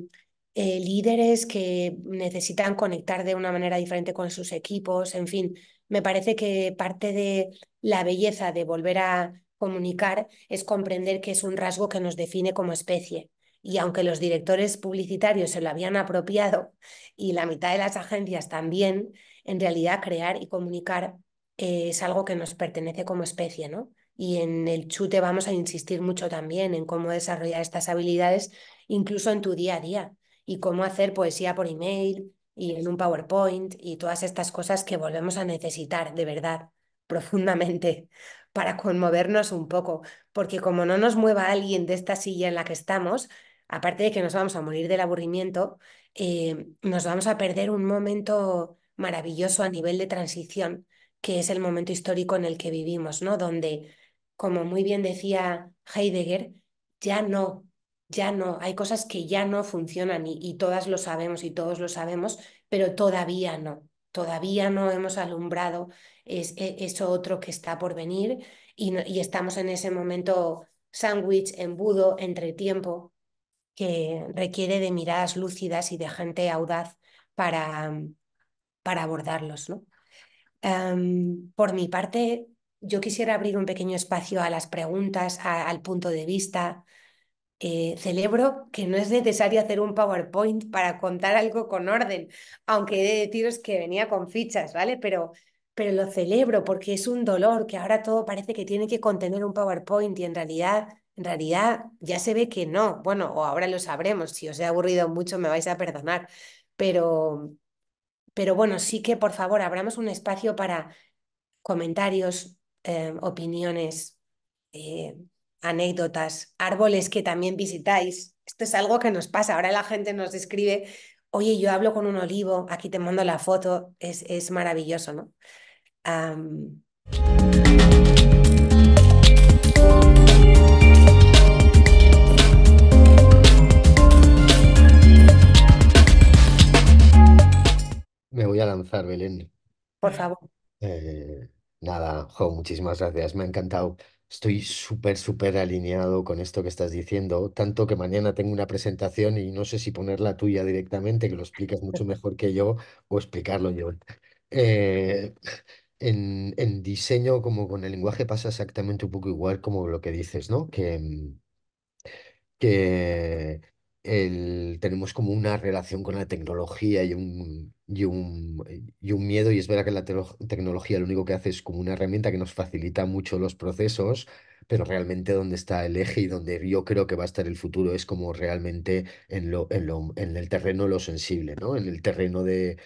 Líderes que necesitan conectar de una manera diferente con sus equipos, en fin, me parece que parte de la belleza de volver a comunicar es comprender que es un rasgo que nos define como especie. Y aunque los directores publicitarios se lo habían apropiado y la mitad de las agencias también, en realidad crear y comunicar es algo que nos pertenece como especie, ¿no? Y en el chute vamos a insistir mucho también en cómo desarrollar estas habilidades, incluso en tu día a día y cómo hacer poesía por email y en un PowerPoint y todas estas cosas que volvemos a necesitar de verdad profundamente para conmovernos un poco, porque como no nos mueva alguien de esta silla en la que estamos, aparte de que nos vamos a morir del aburrimiento, nos vamos a perder un momento maravilloso a nivel de transición, que es el momento histórico en el que vivimos, ¿no? Donde, como muy bien decía Heidegger, ya no ya no, hay cosas que ya no funcionan y todas lo sabemos y todos lo sabemos, pero todavía no hemos alumbrado eso otro que está por venir y estamos en ese momento sándwich, embudo, entre tiempo, que requiere de miradas lúcidas y de gente audaz para, para abordarlos, ¿no? Por mi parte, yo quisiera abrir un pequeño espacio a las preguntas, al punto de vista. Celebro que no es necesario hacer un PowerPoint para contar algo con orden, aunque he de deciros que venía con fichas, ¿vale? Pero lo celebro porque es un dolor que ahora todo parece que tiene que contener un PowerPoint y en realidad ya se ve que no. Bueno, o ahora lo sabremos. Si os he aburrido mucho me vais a perdonar. Pero, pero bueno, sí que por favor abramos un espacio para comentarios, opiniones, eh, anécdotas, árboles que también visitáis. Esto es algo que nos pasa. Ahora la gente nos escribe, oye, yo hablo con un olivo, aquí te mando la foto. Es maravilloso, ¿no? Am, Me voy a lanzar, Belén. por favor, Eh, nada, jo, muchísimas gracias, me ha encantado. Estoy súper, súper alineado con esto que estás diciendo, tanto que mañana tengo una presentación y no sé si poner la tuya directamente, que lo explicas mucho mejor que yo, o explicarlo yo. Eh, en diseño, como con el lenguaje, pasa exactamente un poco igual como lo que dices, ¿no? Que tenemos como una relación con la tecnología y un miedo, y es verdad que la tecnología lo único que hace es como una herramienta que nos facilita mucho los procesos, pero realmente donde está el eje y donde yo creo que va a estar el futuro es como realmente en el terreno de lo sensible, ¿no? En el terreno de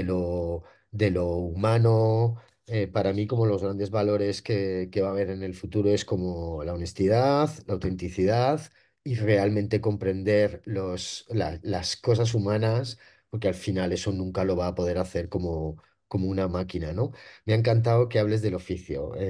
lo humano. para mí como los grandes valores que va a haber en el futuro es como la honestidad, la autenticidad y realmente comprender las cosas humanas, porque al final eso nunca lo va a poder hacer como una máquina, ¿no? Me ha encantado que hables del oficio. Creo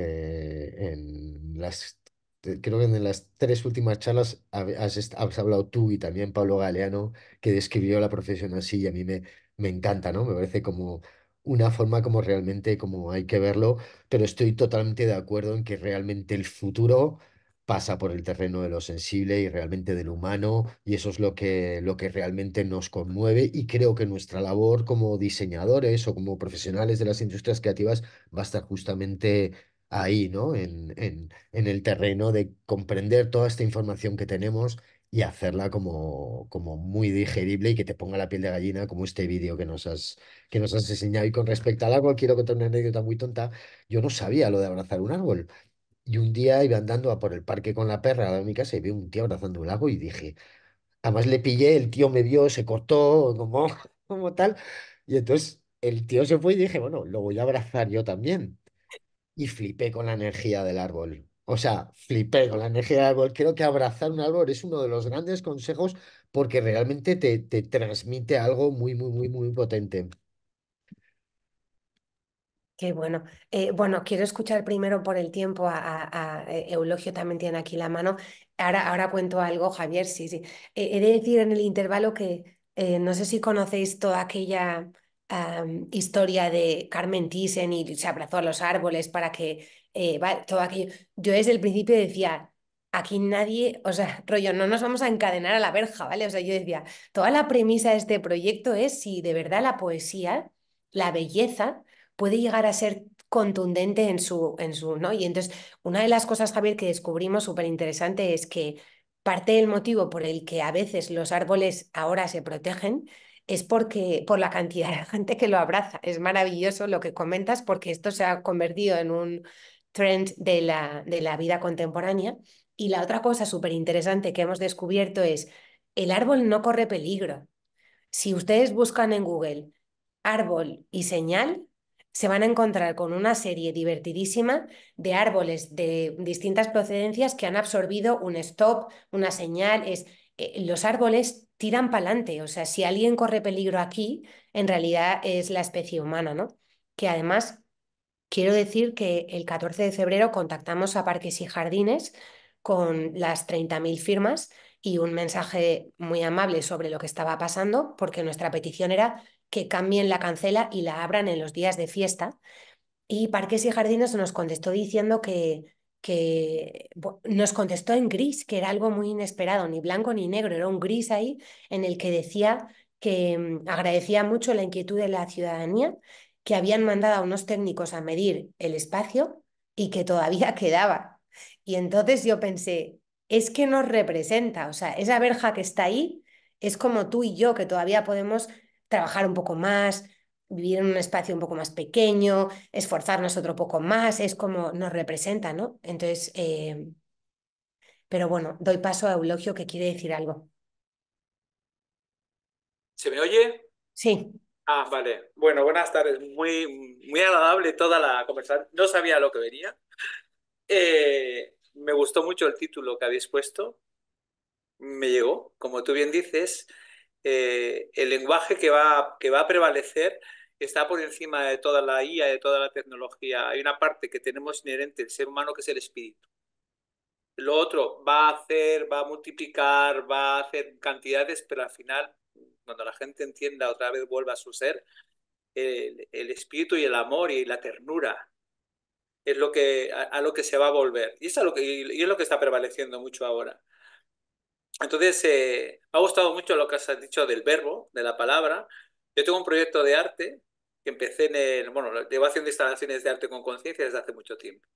que en las tres últimas charlas has hablado tú y también Pablo Galeano, que describió la profesión así y a mí me encanta, ¿no? Me parece como una forma como realmente como hay que verlo, pero estoy totalmente de acuerdo en que realmente el futuro pasa por el terreno de lo sensible y realmente del humano, y eso es lo que realmente nos conmueve, y creo que nuestra labor como diseñadores o como profesionales de las industrias creativas va a estar justamente ahí, ¿no? En el terreno de comprender toda esta información que tenemos y hacerla como muy digerible y que te ponga la piel de gallina, como este vídeo que nos has enseñado. Y con respecto al árbol, quiero contar una anécdota muy tonta. Yo no sabía lo de abrazar un árbol. Y un día iba andando a por el parque con la perra a mi casa y vi un tío abrazando un árbol y dije, además le pillé, el tío me vio, se cortó como tal. Y entonces el tío se fue y dije, bueno, lo voy a abrazar yo también. Y flipé con la energía del árbol. O sea, flipé con la energía del árbol. Creo que abrazar un árbol es uno de los grandes consejos porque realmente te transmite algo muy, muy, muy, muy potente. Qué bueno. Bueno, quiero escuchar primero por el tiempo Eulogio también tiene aquí la mano. Ahora cuento algo, Javier, sí, sí. He de decir en el intervalo que no sé si conocéis toda aquella historia de Carmen Thyssen y se abrazó a los árboles para que todo aquello. Yo desde el principio decía, aquí nadie, o sea, rollo, no nos vamos a encadenar a la verja, ¿vale? O sea, yo decía, toda la premisa de este proyecto es si de verdad la poesía, la belleza puede llegar a ser contundente ¿no? Y entonces, una de las cosas, Javier, que descubrimos súper interesante es que parte del motivo por el que a veces los árboles ahora se protegen es por la cantidad de gente que lo abraza. Es maravilloso lo que comentas porque esto se ha convertido en un trend de la vida contemporánea. Y la otra cosa súper interesante que hemos descubierto es el árbol no corre peligro. Si ustedes buscan en Google árbol y señal, se van a encontrar con una serie divertidísima de árboles de distintas procedencias que han absorbido un stop, una señal. Los árboles tiran para adelante. O sea, si alguien corre peligro aquí, en realidad es la especie humana, ¿no? Que además quiero decir que el 14 de febrero contactamos a Parques y Jardines con las 30.000 firmas y un mensaje muy amable sobre lo que estaba pasando, porque nuestra petición era que cambien la cancela y la abran en los días de fiesta. Y Parques y Jardines nos contestó diciendo nos contestó en gris, que era algo muy inesperado, ni blanco ni negro, era un gris ahí en el que decía que agradecía mucho la inquietud de la ciudadanía, que habían mandado a unos técnicos a medir el espacio y que todavía quedaba. Y entonces yo pensé, es que nos representa, o sea, esa verja que está ahí es como tú y yo, que todavía podemos trabajar un poco más, vivir en un espacio un poco más pequeño, esforzarnos otro poco más, es como nos representa, ¿no? Entonces, pero bueno, doy paso a Eulogio que quiere decir algo. ¿Se me oye? Sí, Ah, vale. Bueno, buenas tardes. Muy, muy agradable toda la conversación. No sabía lo que venía. Me gustó mucho el título que habéis puesto. Me llegó. Como tú bien dices, el lenguaje que va a prevalecer está por encima de toda la IA, de toda la tecnología. Hay una parte que tenemos inherente el ser humano que es el espíritu. Lo otro va a hacer, va a multiplicar, va a hacer cantidades, pero al final, cuando la gente entienda otra vez, vuelva a su ser, el espíritu y el amor y la ternura es a lo que se va a volver. Y es lo que está prevaleciendo mucho ahora. Entonces, me ha gustado mucho lo que has dicho del verbo, de la palabra. Yo tengo un proyecto de arte que empecé bueno, llevo haciendo instalaciones de arte con conciencia desde hace mucho tiempo.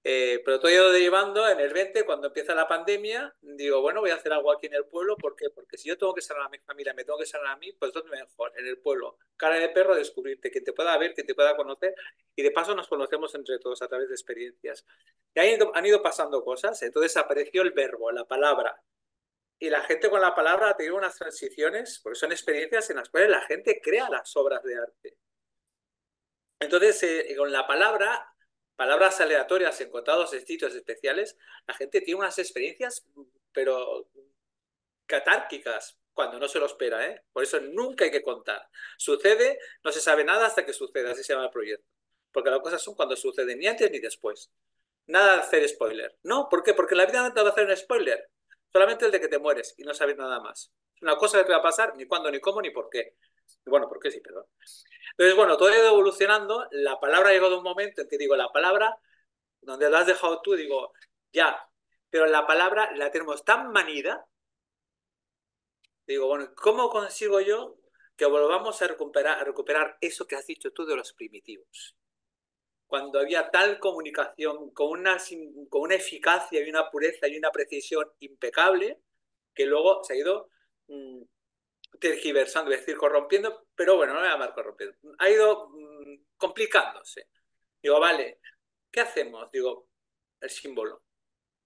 Pero todo ido derivando en el 20, cuando empieza la pandemia, digo, bueno, voy a hacer algo aquí en el pueblo. ¿Por qué? Porque si yo tengo que sanar a mi familia, me tengo que sanar a mí, pues ¿dónde mejor? En el pueblo. Cara de perro, descubrirte, que te pueda ver, que te pueda conocer. Y de paso nos conocemos entre todos a través de experiencias. Y ahí han ido pasando cosas. Entonces apareció el verbo, la palabra. Y la gente con la palabra ha tenido unas transiciones, porque son experiencias en las cuales la gente crea las obras de arte. Entonces, con la palabra, palabras aleatorias encontradas en sitios especiales, la gente tiene unas experiencias, pero catárquicas, cuando no se lo espera, ¿eh? Por eso nunca hay que contar. Sucede, no se sabe nada hasta que sucede, así se llama el proyecto. Porque las cosas son cuando suceden, ni antes ni después. Nada de hacer spoiler. ¿No? ¿Por qué? Porque en la vida no te va a hacer un spoiler. Solamente el de que te mueres y no sabes nada más. Es una cosa que te va a pasar, ni cuándo, ni cómo, ni por qué. Bueno, ¿por qué sí, perdón? Entonces, bueno, todo ha ido evolucionando. La palabra ha llegado a un momento en que digo, la palabra, donde la has dejado tú, digo, ya. Pero la palabra la tenemos tan manida, digo, bueno, ¿cómo consigo yo que volvamos a recuperar eso que has dicho tú de los primitivos? Cuando había tal comunicación con una eficacia y una pureza y una precisión impecable, que luego se ha ido tergiversando, es decir, corrompiendo, pero bueno, no me voy a llamar corrompiendo, ha ido complicándose. Digo, vale, ¿qué hacemos? Digo, el símbolo.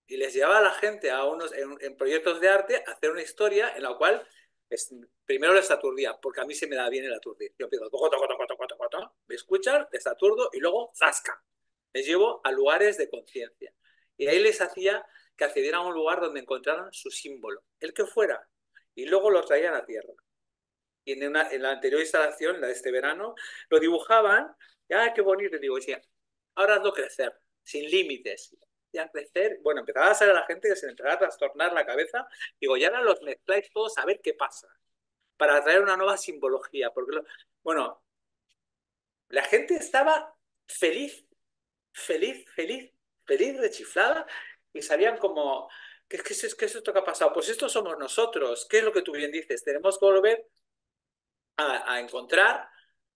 Y les llevaba a la gente a unos, en proyectos de arte a hacer una historia en la cual primero les aturdía, porque a mí se me da bien el aturdir. Yo pido, toco, toco, toco, toco, toco, toco, me escuchan, les aturdo y luego zasca. Les llevo a lugares de conciencia. Y ahí les hacía que accedieran a un lugar donde encontraran su símbolo, el que fuera, y luego lo traían a tierra. Y en la anterior instalación, la de este verano, lo dibujaban, y, ¡ah, qué bonito! Y digo, sí, ahora hazlo crecer, sin límites. Y a crecer, bueno, empezaba a salir a la gente que se le empezaba a trastornar la cabeza. Digo, y ahora los mezcláis todos a ver qué pasa, para traer una nueva simbología. Porque, bueno, la gente estaba feliz, feliz, feliz, feliz, rechiflada, y salían como, ¿qué es esto que ha pasado? Pues esto somos nosotros. ¿Qué es lo que tú bien dices? Tenemos que volver a encontrar,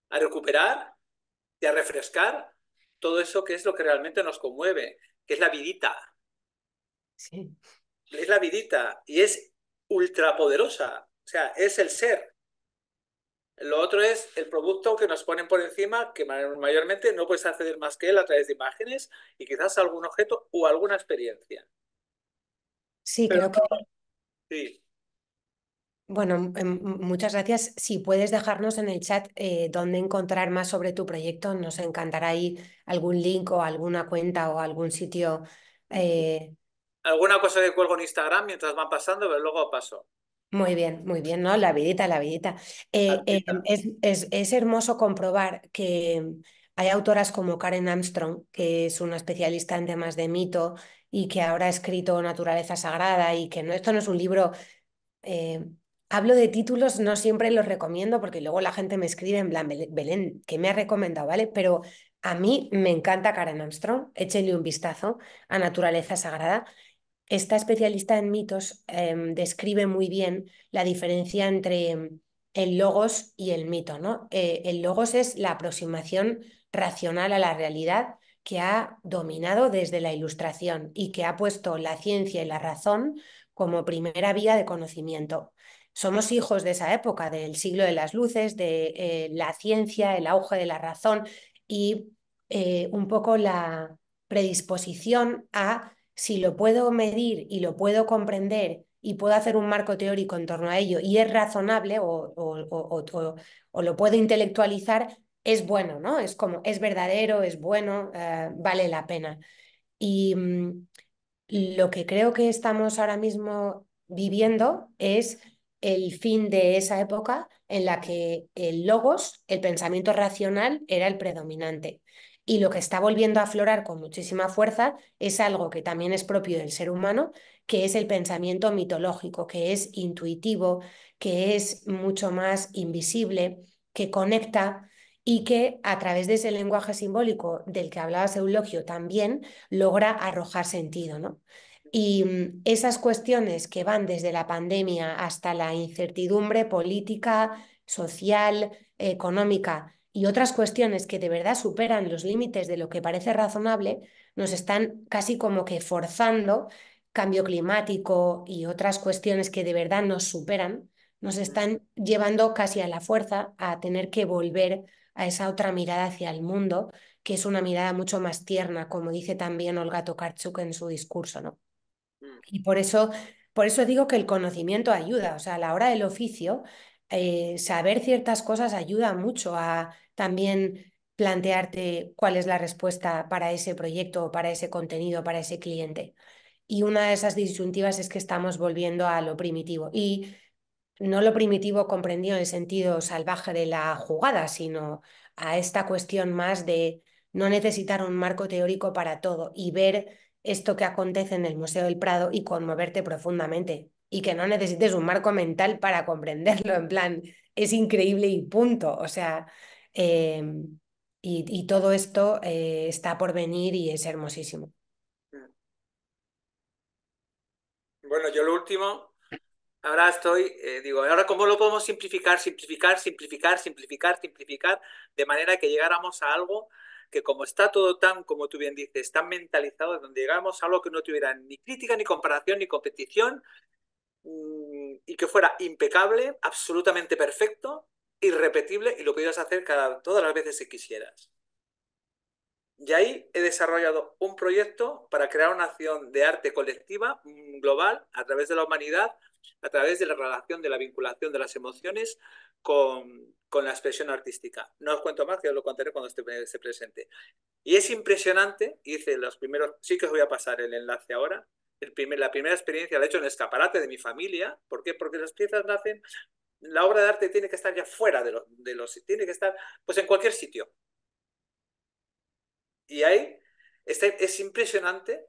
a recuperar y a refrescar todo eso que es lo que realmente nos conmueve, que es la vidita. Sí. Es la vidita y es ultrapoderosa. O sea, es el ser. Lo otro es el producto que nos ponen por encima, que mayormente no puedes acceder más que él a través de imágenes y quizás algún objeto o alguna experiencia. Sí, Pero creo que, sí, bueno, muchas gracias. Si puedes dejarnos en el chat dónde encontrar más sobre tu proyecto, nos encantará ahí algún link o alguna cuenta o algún sitio. eh, alguna cosa que cuelgo en Instagram mientras van pasando, pero luego paso. muy bien, ¿no? La vidita, la vidita. Es hermoso comprobar que hay autoras como Karen Armstrong, que es una especialista en temas de mito y que ahora ha escrito Naturaleza Sagrada y que no, esto no es un libro. eh, Hablo de títulos, no siempre los recomiendo porque luego la gente me escribe en plan, Belén, ¿qué me ha recomendado? ¿Vale? Pero a mí me encanta Karen Armstrong, échenle un vistazo a Naturaleza Sagrada. Esta especialista en mitos describe muy bien la diferencia entre el logos y el mito, ¿no? El logos es la aproximación racional a la realidad que ha dominado desde la Ilustración y que ha puesto la ciencia y la razón como primera vía de conocimiento. Somos hijos de esa época, del siglo de las luces, de la ciencia, el auge de la razón y un poco la predisposición a si lo puedo medir y lo puedo comprender y puedo hacer un marco teórico en torno a ello y es razonable o lo puedo intelectualizar, es bueno, ¿no? Es como, es verdadero, es bueno, vale la pena. Y lo que creo que estamos ahora mismo viviendo es el fin de esa época en la que el logos, el pensamiento racional, era el predominante. Y lo que está volviendo a aflorar con muchísima fuerza es algo que también es propio del ser humano, que es el pensamiento mitológico, que es intuitivo, que es mucho más invisible, que conecta y que a través de ese lenguaje simbólico del que hablabas, Eulogio, también logra arrojar sentido, ¿no? Y esas cuestiones que van desde la pandemia hasta la incertidumbre política, social, económica y otras cuestiones que de verdad superan los límites de lo que parece razonable, nos están casi como que forzando cambio climático y otras cuestiones que de verdad nos superan, nos están llevando casi a la fuerza a tener que volver a esa otra mirada hacia el mundo, que es una mirada mucho más tierna, como dice también Olga Tokarczuk en su discurso, ¿no? Y por eso digo que el conocimiento ayuda, o sea, a la hora del oficio, saber ciertas cosas ayuda mucho a también plantearte cuál es la respuesta para ese proyecto, para ese contenido, para ese cliente. Y una de esas disyuntivas es que estamos volviendo a lo primitivo. Y no lo primitivo comprendido en el sentido salvaje de la jugada, sino a esta cuestión más de no necesitar un marco teórico para todo y ver esto que acontece en el Museo del Prado y conmoverte profundamente. Y que no necesites un marco mental para comprenderlo, en plan, es increíble y punto. O sea, y todo esto está por venir y es hermosísimo. Bueno, yo lo último, ahora digo, ahora cómo lo podemos simplificar, simplificar, simplificar, simplificar, simplificar, de manera que llegáramos a algo que como está todo tan, como tú bien dices, tan mentalizado, donde llegáramos a algo que no tuviera ni crítica, ni comparación, ni competición, y que fuera impecable, absolutamente perfecto, irrepetible, y lo pudieras hacer todas las veces que quisieras. Y ahí he desarrollado un proyecto para crear una acción de arte colectiva global a través de la humanidad, a través de la relación, de la vinculación de las emociones con la expresión artística. No os cuento más, que os lo contaré cuando esté presente. Y es impresionante, hice los primeros, sí que os voy a pasar el enlace ahora, la primera experiencia la he hecho en el escaparate de mi familia. ¿Por qué? Porque las piezas nacen, la obra de arte tiene que estar ya fuera tiene que estar pues en cualquier sitio. Y ahí es impresionante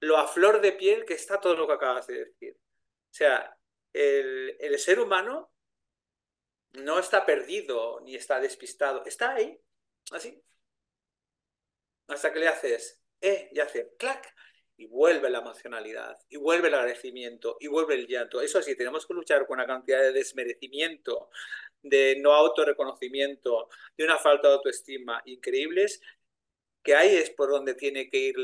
lo a flor de piel que está todo lo que acabas de decir. O sea, el ser humano no está perdido ni está despistado, está ahí, así, hasta que le haces, y hace clac, y vuelve la emocionalidad, y vuelve el agradecimiento, y vuelve el llanto. Eso sí, tenemos que luchar con una cantidad de desmerecimiento, de no autorreconocimiento, de una falta de autoestima increíbles, que ahí es por donde tiene que ir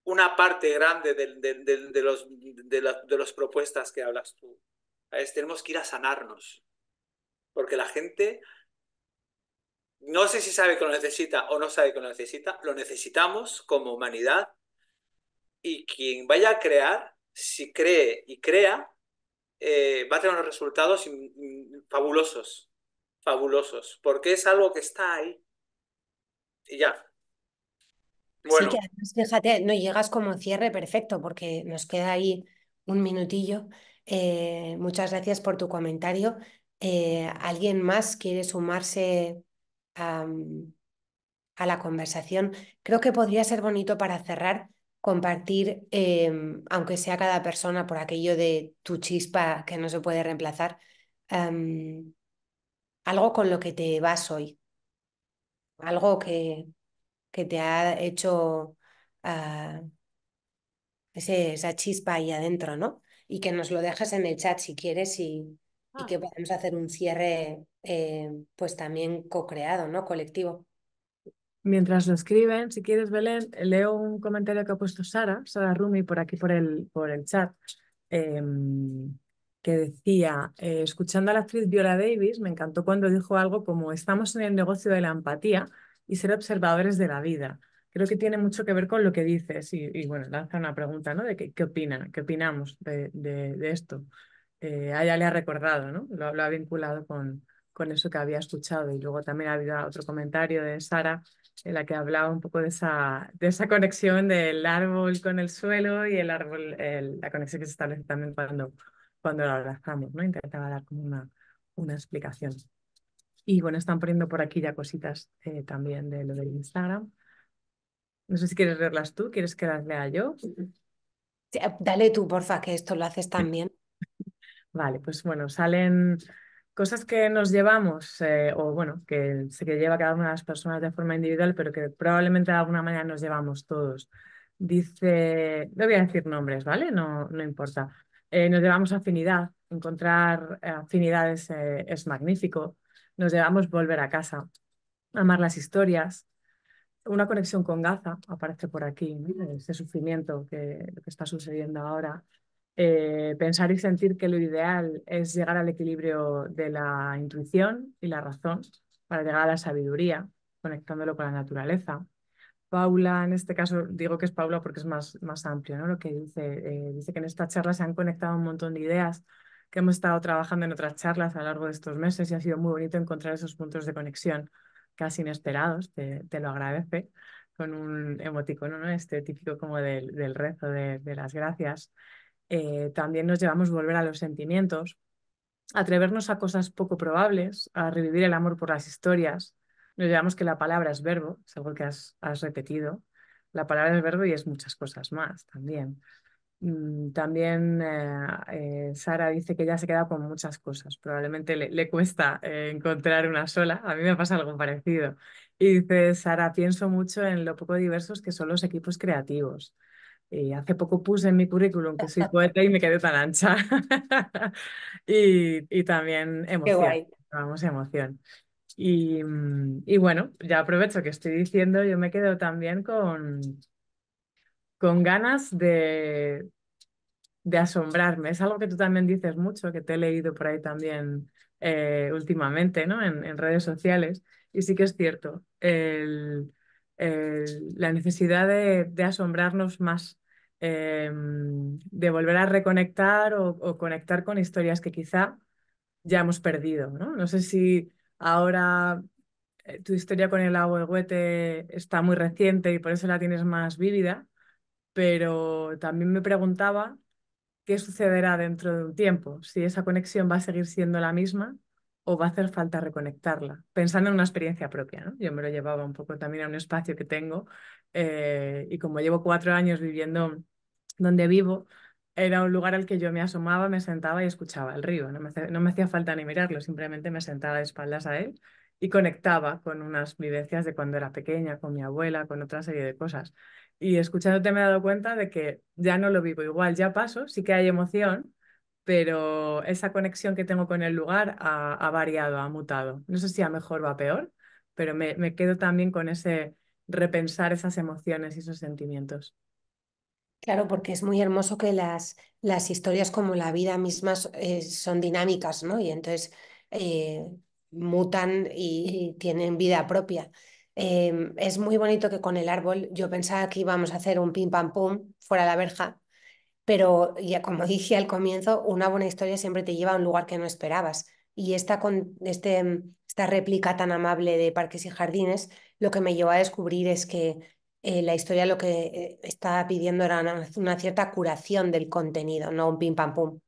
una parte grande de las propuestas que hablas tú. Tenemos que ir a sanarnos, porque la gente no sé si sabe que lo necesita o no sabe que lo necesita, lo necesitamos como humanidad, y quien vaya a crear, si cree y crea, va a tener unos resultados fabulosos, fabulosos, porque es algo que está ahí y ya. Sí que Bueno, además, fíjate, no llegas como cierre perfecto porque nos queda ahí un minutillo. Muchas gracias por tu comentario. ¿Alguien más quiere sumarse a, a la conversación? Creo que podría ser bonito para cerrar compartir, aunque sea cada persona por aquello de tu chispa que no se puede reemplazar, em, algo con lo que te vas hoy, algo que te ha hecho... ah, esa chispa ahí adentro, ¿no? Y que nos lo dejes en el chat si quieres y Ah, que podamos hacer un cierre pues también co-creado, ¿no? Colectivo. mientras lo escriben, si quieres, Belén, leo un comentario que ha puesto Sara Rumi, por aquí por el chat, que decía, escuchando a la actriz Viola Davis, me encantó cuando dijo algo como, estamos en el negocio de la empatía y ser observadores de la vida. Creo que tiene mucho que ver con lo que dices y bueno, lanza una pregunta, ¿no? De qué opina, qué opinamos de esto. A ella le ha recordado, ¿no? Lo ha vinculado con eso que había escuchado. Y luego también ha habido otro comentario de Sara en la que hablaba un poco de esa conexión del árbol con el suelo y el árbol, la conexión que se establece también cuando lo abrazamos, ¿no? Intentaba dar como una explicación. Y bueno, están poniendo por aquí ya cositas también de lo del Instagram. No sé si quieres leerlas tú, ¿quieres que las lea yo? Sí, dale tú, porfa, que esto lo haces tan bien. Vale, pues bueno, salen cosas que nos llevamos, o bueno, que sé que lleva cada una de las personas de forma individual, pero que probablemente de alguna manera nos llevamos todos. Dice, no voy a decir nombres, ¿vale? No, no importa. Nos llevamos afinidad, encontrar afinidades es magnífico. Nos llevamos volver a casa, amar las historias, una conexión con Gaza, aparece por aquí, ¿no? Ese sufrimiento lo que está sucediendo ahora. Pensar y sentir que lo ideal es llegar al equilibrio de la intuición y la razón para llegar a la sabiduría, conectándolo con la naturaleza. Paula, en este caso digo que es Paula porque es más amplio, ¿no? Lo que dice que en esta charla se han conectado un montón de ideas que hemos estado trabajando en otras charlas a lo largo de estos meses y ha sido muy bonito encontrar esos puntos de conexión casi inesperados, te lo agradece con un emoticono, ¿no? Este típico como del rezo de las gracias. También nos llevamos volver a los sentimientos, atrevernos a cosas poco probables, a revivir el amor por las historias. Nos llevamos que la palabra es verbo, es algo que has repetido. La palabra es verbo y es muchas cosas más también. También Sara dice que ya se queda con muchas cosas. Probablemente le cuesta encontrar una sola. A mí me pasa algo parecido. Y dice Sara, pienso mucho en lo poco diversos que son los equipos creativos. Y hace poco puse en mi currículum que soy poeta y me quedé tan ancha. Y también Qué emoción, guay. vamos, emoción. Y bueno, ya aprovecho que estoy diciendo, yo me quedo también con ganas de asombrarme. Es algo que tú también dices mucho, que te he leído por ahí también últimamente, ¿no? En redes sociales. Y sí que es cierto, la necesidad de asombrarnos más, de volver a reconectar o conectar con historias que quizá ya hemos perdido, ¿no? No sé si ahora tu historia con el Huete está muy reciente y por eso la tienes más vívida, pero también me preguntaba qué sucederá dentro de un tiempo, si esa conexión va a seguir siendo la misma o va a hacer falta reconectarla, pensando en una experiencia propia, ¿no? Yo me lo llevaba un poco también a un espacio que tengo y como llevo 4 años viviendo donde vivo, era un lugar al que yo me asomaba, me sentaba y escuchaba el río, no me hacía falta ni mirarlo, simplemente me sentaba de espaldas a él y conectaba con unas vivencias de cuando era pequeña, con mi abuela, con otra serie de cosas. Y escuchándote me he dado cuenta de que ya no lo vivo igual, ya paso, sí que hay emoción, pero esa conexión que tengo con el lugar ha variado, ha mutado. No sé si a mejor o a peor, pero me quedo también con ese repensar esas emociones y esos sentimientos. Claro, porque es muy hermoso que las historias como la vida misma son dinámicas, ¿no? Y entonces eh, mutan y tienen vida propia. Es muy bonito que con el árbol, yo pensaba que íbamos a hacer un pim pam pum fuera la verja, pero ya como dije al comienzo, una buena historia siempre te lleva a un lugar que no esperabas. Y esta réplica tan amable de Parques y Jardines, lo que me llevó a descubrir es que la historia lo que estaba pidiendo era una cierta curación del contenido, no un pim pam pum.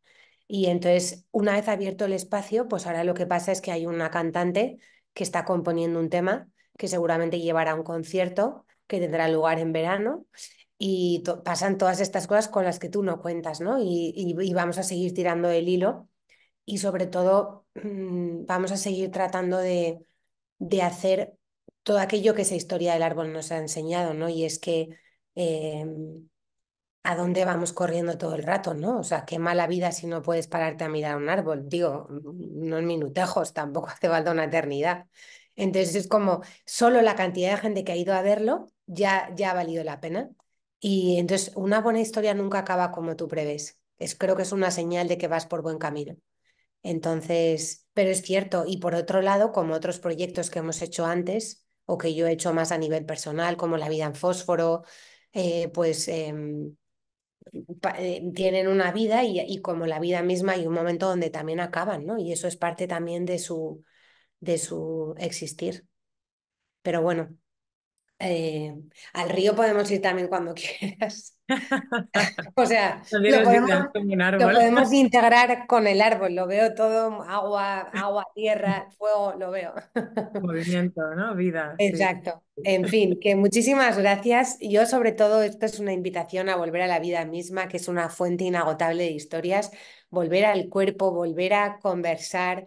Y entonces, una vez abierto el espacio, pues ahora lo que pasa es que hay una cantante que está componiendo un tema que seguramente llevará a un concierto que tendrá lugar en verano y pasan todas estas cosas con las que tú no cuentas, ¿no? Y vamos a seguir tirando el hilo y sobre todo vamos a seguir tratando de hacer todo aquello que esa historia del árbol nos ha enseñado, ¿no? Y es que eh, a dónde vamos corriendo todo el rato, ¿no? O sea, qué mala vida si no puedes pararte a mirar un árbol. Digo, unos minutejos, tampoco hace falta una eternidad. Entonces es como solo la cantidad de gente que ha ido a verlo ya ha valido la pena. Y entonces una buena historia nunca acaba como tú prevés. Creo que es una señal de que vas por buen camino. Entonces, pero es cierto. Y por otro lado, como otros proyectos que hemos hecho antes o que yo he hecho más a nivel personal, como La vida en fósforo, pues tienen una vida y como la vida misma hay un momento donde también acaban, ¿no? Y eso es parte también de su existir. Pero bueno, al río podemos ir también cuando quieras. O sea, También lo es podemos, vida, como un lo árbol. podemos integrar con el árbol. Lo veo todo, agua, tierra, fuego, lo veo. Movimiento, ¿no? Vida, sí. Exacto. En fin, que muchísimas gracias. Yo sobre todo, esto es una invitación a volver a la vida misma, que es una fuente inagotable de historias, volver al cuerpo, volver a conversar,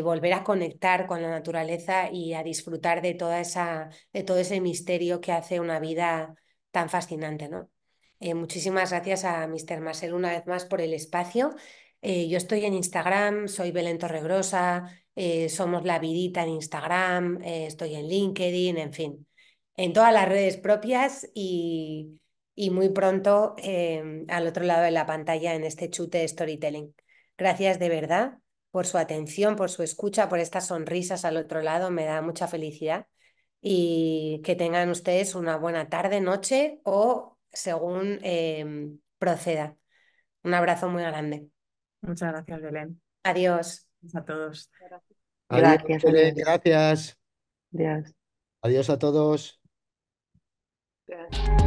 volver a conectar con la naturaleza y a disfrutar de todo ese misterio que hace una vida tan fascinante, ¿no? Muchísimas gracias a Mr. Marcel una vez más por el espacio. Yo estoy en Instagram, soy Belén Torregrosa. Somos La Vidita en Instagram, estoy en LinkedIn, en fin, en todas las redes propias y muy pronto al otro lado de la pantalla en este chute de storytelling. Gracias de verdad por su atención, por su escucha, por estas sonrisas al otro lado, me da mucha felicidad y que tengan ustedes una buena tarde, noche o según proceda. Un abrazo muy grande. Muchas gracias, Belén. Adiós. Gracias a todos. Adiós, Gracias, Belén, adiós. gracias. Adiós. Adiós a todos. Adiós.